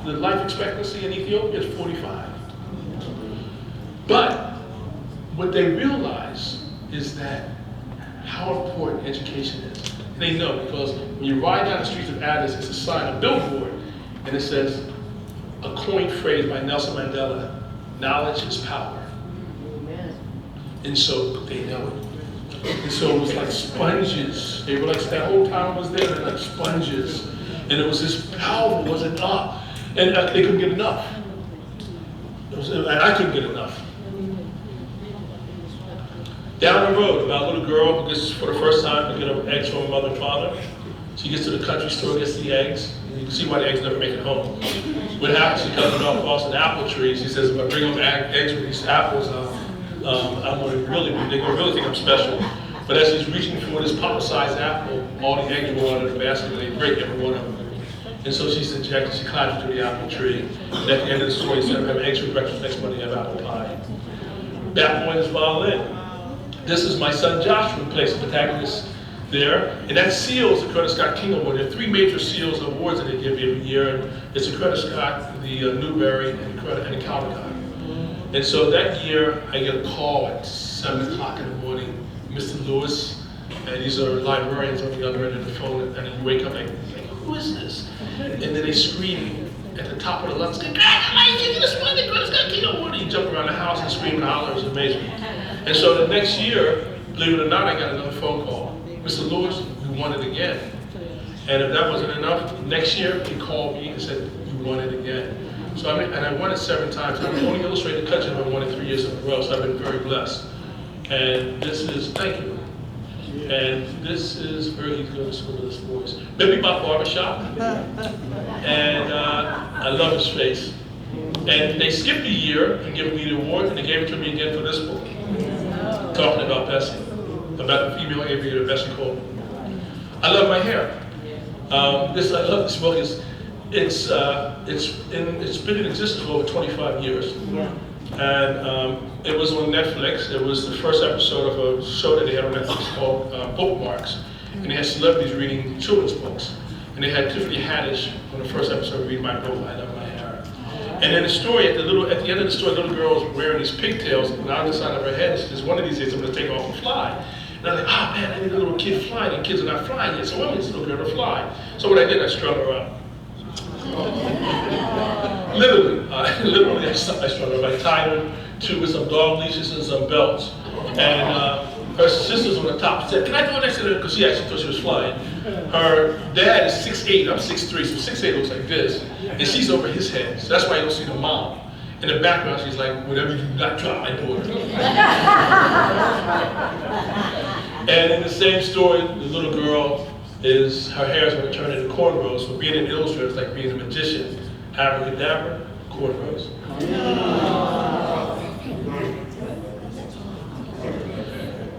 The life expectancy in Ethiopia is 45. But what they realize is that how important education is. And they know because when you ride down the streets of Addis, it's a sign, a billboard, and it says a coined phrase by Nelson Mandela, knowledge is power. Amen. And so they know it. And so it was like sponges. They were like, that whole time I was there, they were like sponges. And it was this powerful, it wasn't up. And they couldn't get enough. And I couldn't get enough. Down the road, about a little girl who gets, for the first time, to get eggs from her mother and father. She gets to the country store, gets the eggs. And you can see why the eggs never make it home. What happens, she comes across an apple tree. She says, if I bring them eggs with these apples, they're going to really think I'm special. But as she's reaching for this pop-sized apple, all the eggs roll out of the basket and they break every one of them. And so she's dejected, she climbs into the apple tree. And at the end of the story, instead of having eggs for breakfast, next morning you have apple pie. That point is violin. This is my son Joshua, who plays the protagonist there. And that seals the Curtis Scott King Award. There are 3 major seals awards that they give you every year, and it's the Curtis Scott, the Newbery, and the Caldecott. And so that year, I get a call at 7 o'clock in the morning, Mr. Lewis, and these are librarians on the other end of the phone, and then you wake up like, who is this? And then they scream at the top of the lungs, congratulations, you just won the Curtis Scott King Award. And you jump around the house and scream and holler. It was amazing. And so the next year, believe it or not, I got another phone call. Mr. Lewis, you won it again. And if that wasn't enough, next year he called me and said, you won it again. So and I won it 7 times. I'm the only illustrator in the country that won it 3 years in a row, so I've been very blessed. And this is, thank you. And this is where he's going to school with his boys. Maybe my barbershop. And I love his face. And they skipped a year and gave me the award, and they gave it to me again for this book. Talking about Bessie, about the female aviator Bessie Coleman. I love my hair. I love this book. It's been in existence for over 25 years. And it was on Netflix. It was the first episode of a show that they had on Netflix called Bookmarks. And they had celebrities reading children's books. And they had Tiffany Haddish on the first episode reading my book, I Love My Hair. And then the story, at the end of the story, the little girl is wearing these pigtails, and on the side of her head, she says, one of these days I'm going to take off and fly. And I'm like, oh man, I need a little kid flying, and kids are not flying yet, so I want this little girl to fly. So what I did, I strung her up. Literally, I strung her up. I tied her with some dog leashes and some belts. And her sisters on the top said, can I do it next to her? Because she actually thought she was flying. Her dad is 6'8", I'm 6'3", so 6'8" looks like this. And she's over his head, so that's why you don't see the mom. In the background, she's like, whatever you do not drop my daughter. And in the same story, the little girl her hair is going to turn into cornrows. So being an illustrator is like being a magician. Abracadabra, cornrows.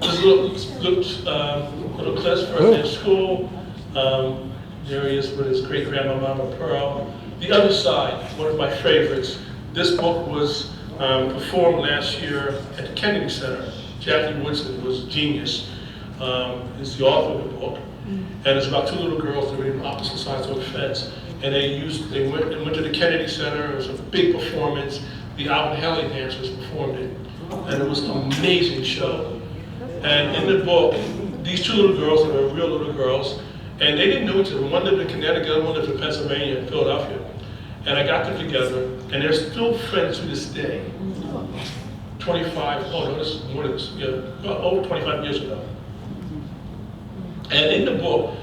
Just little clips first day of school. There he is with his great-grandma, Pearl. The Other Side, one of my favorites. This book was performed last year at the Kennedy Center. Jackie Woodson was genius. Is the author of the book. And it's about 2 little girls that were on opposite sides of the fence. And they went to the Kennedy Center. It was a big performance. The Alvin Haley dancers performed it. And it was an amazing show. And in the book, these 2 little girls, they were real little girls, and they didn't know each other. One lived in Connecticut, one lived in Pennsylvania and Philadelphia. And I got them together, and they're still friends to this day. 25 years ago. And in the book,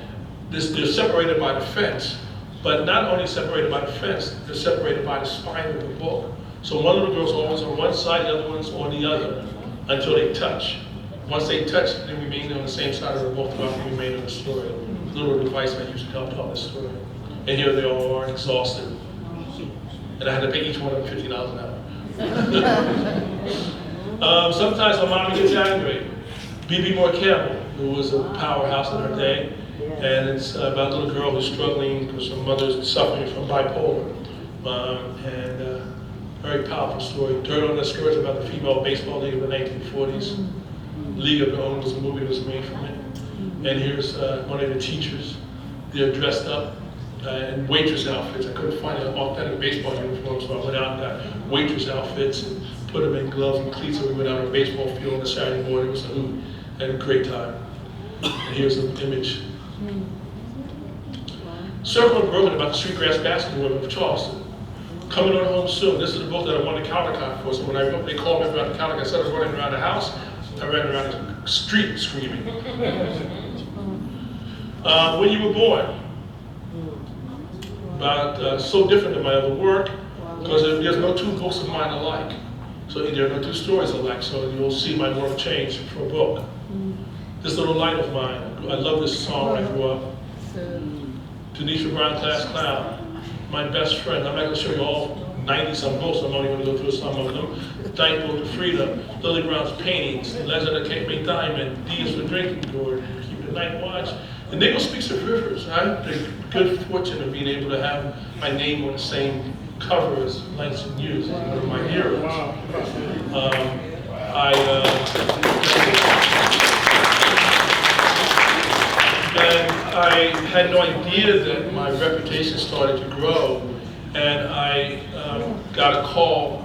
they're separated by the fence, but not only separated by the fence, they're separated by the spine of the book. So one little girl's always on one side, the other one's on the other, until they touch. Once they touch, they remain on the same side of the book throughout the remainder of the story. A little device I used to help tell this story. And here they all are, exhausted. And I had to pay each one of them $50 an hour. Sometimes my mom gets angry. B.B. Moore Campbell, who was a powerhouse in her day, and it's about a little girl who's struggling because her mother's suffering from bipolar. Very powerful story. Dirt on the Skirts about the female baseball league of the 1940s. League of Their Own was a movie that was made from it. And here's one of the teachers. They're dressed up in waitress outfits. I couldn't find an authentic baseball uniform, so I went out and got waitress outfits and put them in gloves and cleats, and we went out on a baseball field on a Saturday morning. It was a hoot. Had a great time. And here's an image. Circle of Brooklyn about the Sweetgrass Basket women of Charleston. Coming on home soon. This is the book that I won the Caldecott for. So when they called me about the Caldecott, instead of running around the house, I ran around the street screaming. When you were born. So different than my other work, because there's no 2 books of mine alike. So there are no 2 stories alike, so you'll see my work change for a book. This little light of mine, I love this song when I grew up. Tanisha Brown, Class Clown, my best friend. I'm not going to show you all 90-some books, I'm only going to go through some of them. Thankful to Freedom, Lily Brown's paintings, Legend of Cape May Diamond, D's for Drinking Gourd, Keep the Night Watch. The Negro Speaks of Rivers. I have the good fortune of being able to have my name on the same cover as Langston Hughes, one of my heroes. And I had no idea that my reputation started to grow. And I got a call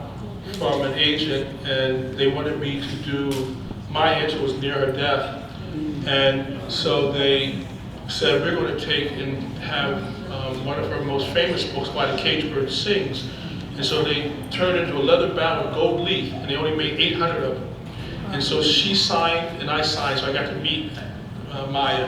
from an agent, and they wanted me to do, Maya Angelou was near her death. And so they said, we're going to take and have one of her most famous books, Why the Caged Bird Sings. And so they turned into a leather bound with gold leaf, and they only made 800 of them. And so she signed, and I signed, so I got to meet Maya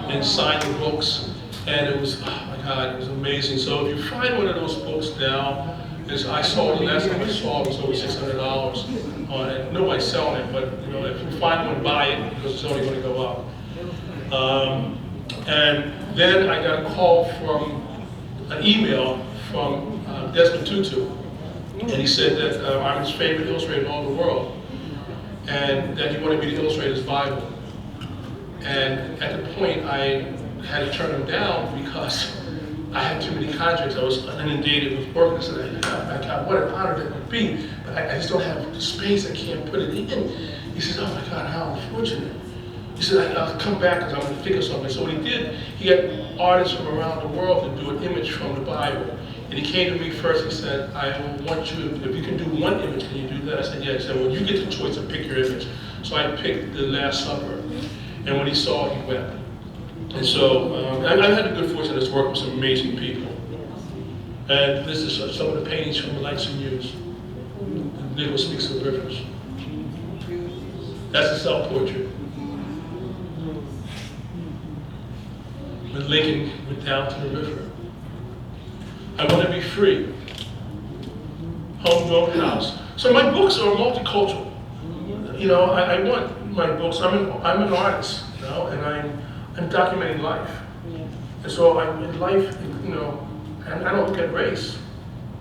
and sign the books. And it was, oh my God, it was amazing. So if you find one of those books now, as I saw the last time I saw it was over $600 on it. Nobody's selling it, but you know, if you find one, buy it because it's only going to go up. And then I got a call from an email from Desmond Tutu, and he said that I'm his favorite illustrator in all the world, and that he wanted me to illustrate his Bible. And at the point, I had to turn him down because I had too many contracts. I was inundated with work. I said, oh my God, what an honor that would be, but I just don't have the space. I can't put it in. He says, oh my God, how unfortunate. He said, I'll come back because I'm going to think of something. So what he did, he got artists from around the world to do an image from the Bible. And he came to me first, he said, I want you, if you can do one image, can you do that? I said, yeah. He said, well, you get the choice to pick your image. So I picked The Last Supper. And when he saw it, he wept. And so I've had the good fortune to work with some amazing people. And this is some of the paintings from the Lights and Muse. Nicholas Speaks of Rivers. That's a self-portrait. When Lincoln went down to the river. I want to be free. Homegrown house. So my books are multicultural. You know, I want my books. I'm an artist, you know, and I'm documenting life. And so in life, you know, and I don't look at race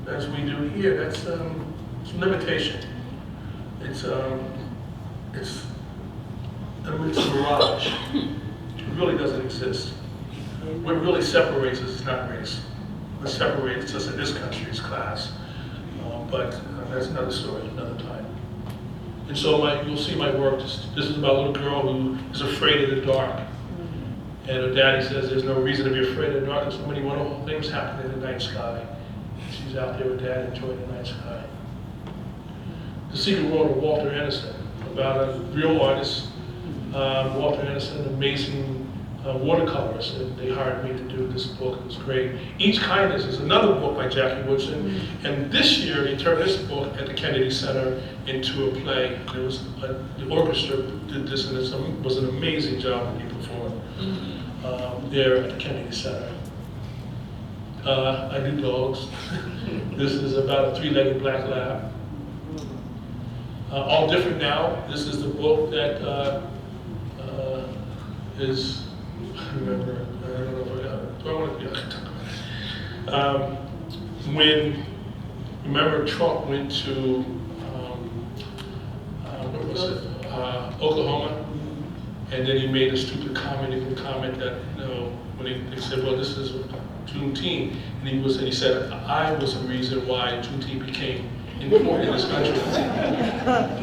as we do here. That's it's a limitation. It's a mirage. It really doesn't exist. What really separates us is not race. What separates us in this country is class. But that's another story, another time. And so you'll see my work. This is about a little girl who is afraid of the dark. And her daddy says there's no reason to be afraid of the dark. There's so many wonderful things happening in the night sky. She's out there with dad enjoying the night sky. The Secret World of Walter Anderson, about a real artist. Walter Anderson, amazing watercolorist, and they hired me to do this book. It was great. Each Kindness is another book by Jackie Woodson, and this year they turned this book at the Kennedy Center into a play. There was the orchestra did this, and it was an amazing job that he performed there at the Kennedy Center. I do dogs. This is about a three-legged black lab. All Different Now. This is the book that is. I remember, I don't know if I want to talk about it. When, remember Trump went to, what was it, Oklahoma, and then he made a stupid comment, that, you know, when they said, well, this is Juneteenth, and he said, I was the reason why Juneteenth became important in this country,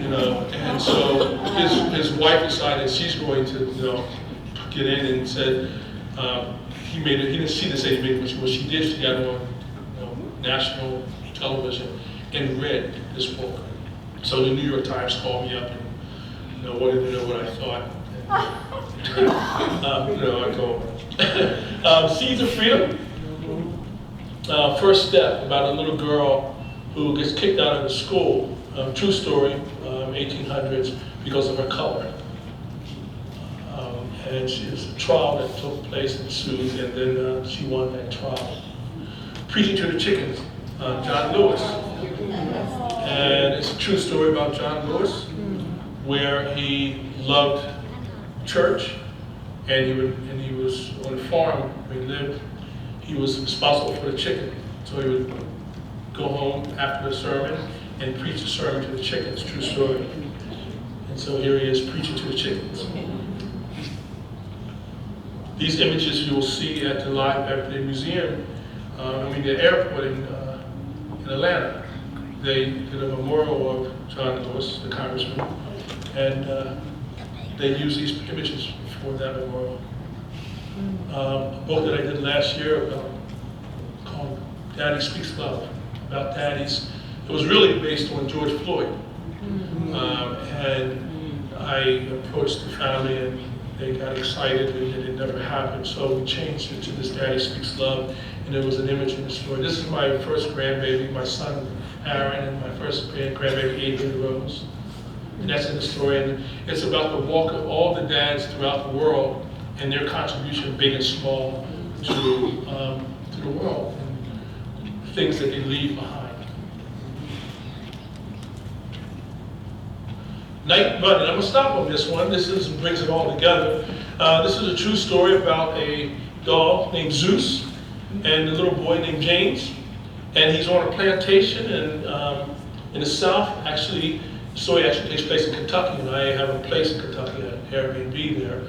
you know, and so his wife decided she's going to, you know, get in and said he didn't see this say he made it, what she did, she got on national television and read this book. So the New York Times called me up and wanted to know what I thought. And, I told them. Seeds of Freedom. First Step, about a little girl who gets kicked out of the school. True story, 1800s, because of her color. And it's a trial that took place in Suits, and then she won that trial. Preaching to the Chickens, John Lewis. And it's a true story about John Lewis, where he loved church, and he was on a farm where he lived. He was responsible for the chicken, so he would go home after the sermon and preach a sermon to the chickens. True story. And so here he is preaching to the chickens. These images you will see at the museum, the airport in Atlanta. They did a memorial of John Lewis, the congressman, and they use these images for that memorial. a book that I did last year called Daddy Speaks Love, about daddies. It was really based on George Floyd. And I approached the family and they got excited and it never happened. So we changed it to this Daddy Speaks Love, and there was an image in the story. This is my first grandbaby, my son Aaron, and my first grandbaby Adrian Rose. And that's in the story. And it's about the walk of all the dads throughout the world and their contribution, big and small, to the world and things that they leave behind. Night running. I'm gonna stop on this one. This brings it all together. This is a true story about a dog named Zeus and a little boy named James. And he's on a plantation in the South. Actually, the story actually takes place in Kentucky, and I have a place in Kentucky, an Airbnb there.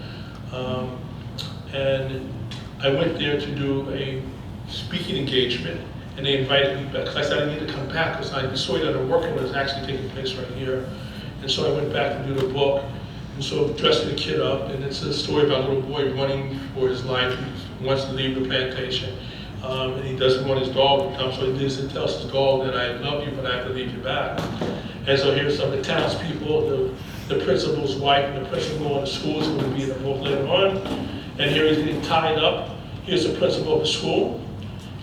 And I went there to do a speaking engagement, and they invited me back. Because I said I need to come back, because the story that I'm working with is actually taking place right here. And so I went back to do the book, and so dressing the kid up, and it's a story about a little boy running for his life. He wants to leave the plantation, and he doesn't want his dog to come, so he tells his dog that I love you, but I have to leave you back. And so here's some of the townspeople, the principal's wife and the principal of the school is going to be in the book later on. And here he's getting tied up. Here's the principal of the school,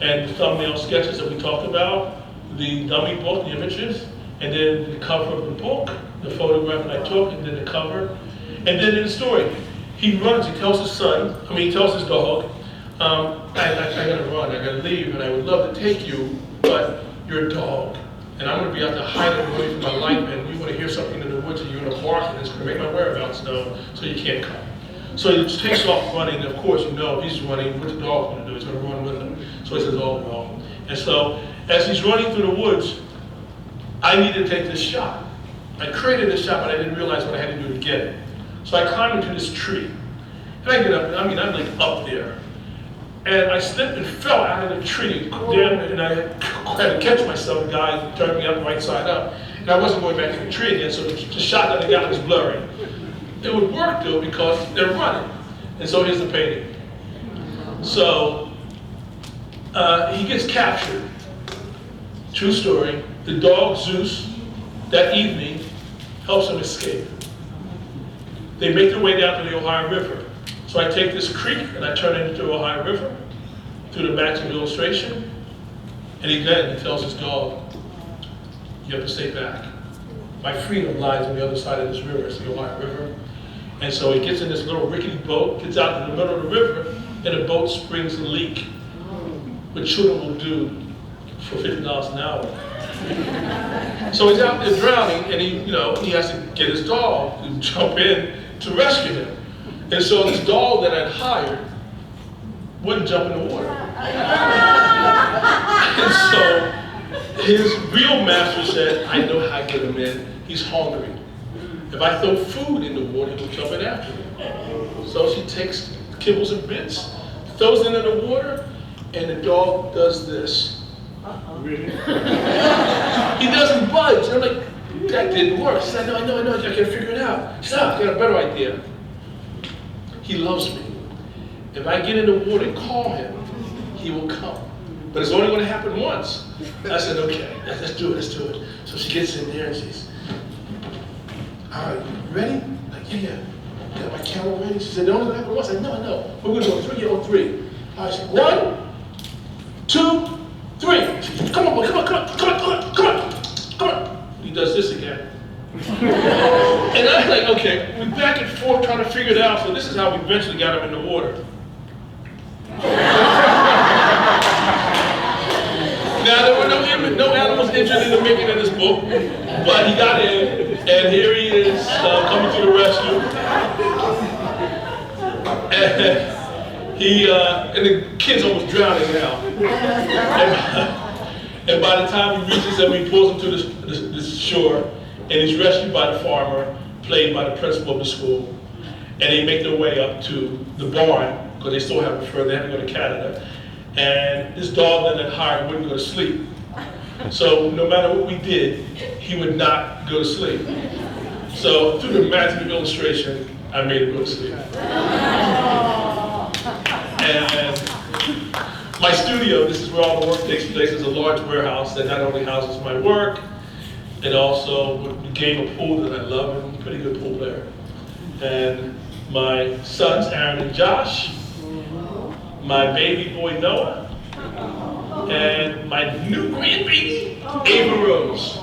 and the thumbnail sketches that we talked about, the dummy book, the images, and then the cover of the book, the photograph that I took, and then the cover. And then in the story, he runs, he tells his he tells his dog, I gotta run, I gotta leave, and I would love to take you, but you're a dog. And I'm gonna be out there hiding away from my life, and you wanna hear something in the woods, and you're gonna bark, and it's gonna make my whereabouts known, so you can't come. So he just takes off running, and of course, you know, he's running, what the dog's gonna do, he's gonna run with him. So he says, oh no. And so, as he's running through the woods, I needed to take this shot. I created this shot, but I didn't realize what I had to do to get it. So I climbed into this tree. And I get up, I'm like up there. And I slipped and fell out of the tree. And I had to catch myself. The guy turned me up right side up. And I wasn't going back to the tree again, so the shot that I got was blurry. It would work though, because they're running. And so here's the painting. So he gets captured. True story. The dog Zeus, that evening, helps him escape. They make their way down to the Ohio River. So I take this creek and I turn it into the Ohio River through the matching illustration. And he tells his dog, you have to stay back. My freedom lies on the other side of this river, it's the Ohio River. And so he gets in this little rickety boat, gets out in the middle of the river, and the boat springs a leak, which children will do for $50 an hour. So he's out there drowning, and he has to get his dog to jump in to rescue him. And so this dog that I'd hired wouldn't jump in the water. And so his real master said, I know how to get him in. He's hungry. If I throw food in the water, he'll jump in after me. So she takes kibbles and bits, throws it in the water, and the dog does this. Really? He doesn't budge. And I'm like, that didn't work. She said, I know, I can figure it out. She said, I got a better idea. He loves me. If I get in the water and call him, he will come. But it's only going to happen once. I said, okay, let's do it. So she gets in there and she's, all right, ready? Like, yeah. Got my camera ready? She said, it only happened once. I said, no. We're going to go 3 on 3. All right, she said, 1, 2, 3. Come on, boy, come on. He does this again. And I was like, okay, we're back and forth trying to figure it out, so this is how we eventually got him in the water. Now, there were no animals injured in the making of this book, but he got in, and here he is coming to the rescue. And the kid's almost drowning now. And by the time he reaches him, he pulls him to this shore, and he's rescued by the farmer, played by the principal of the school. And they make their way up to the barn, because they still haven't further, they have to go to Canada. And this dog that I hired wouldn't go to sleep. So no matter what we did, he would not go to sleep. So through the magic of illustration, I made him go to sleep. And my studio, this is where all the work takes place, is a large warehouse that not only houses my work, it also became a pool that I love, and pretty good pool player. And my sons, Aaron and Josh, my baby boy Noah, and my new grandbaby, Ava Rose.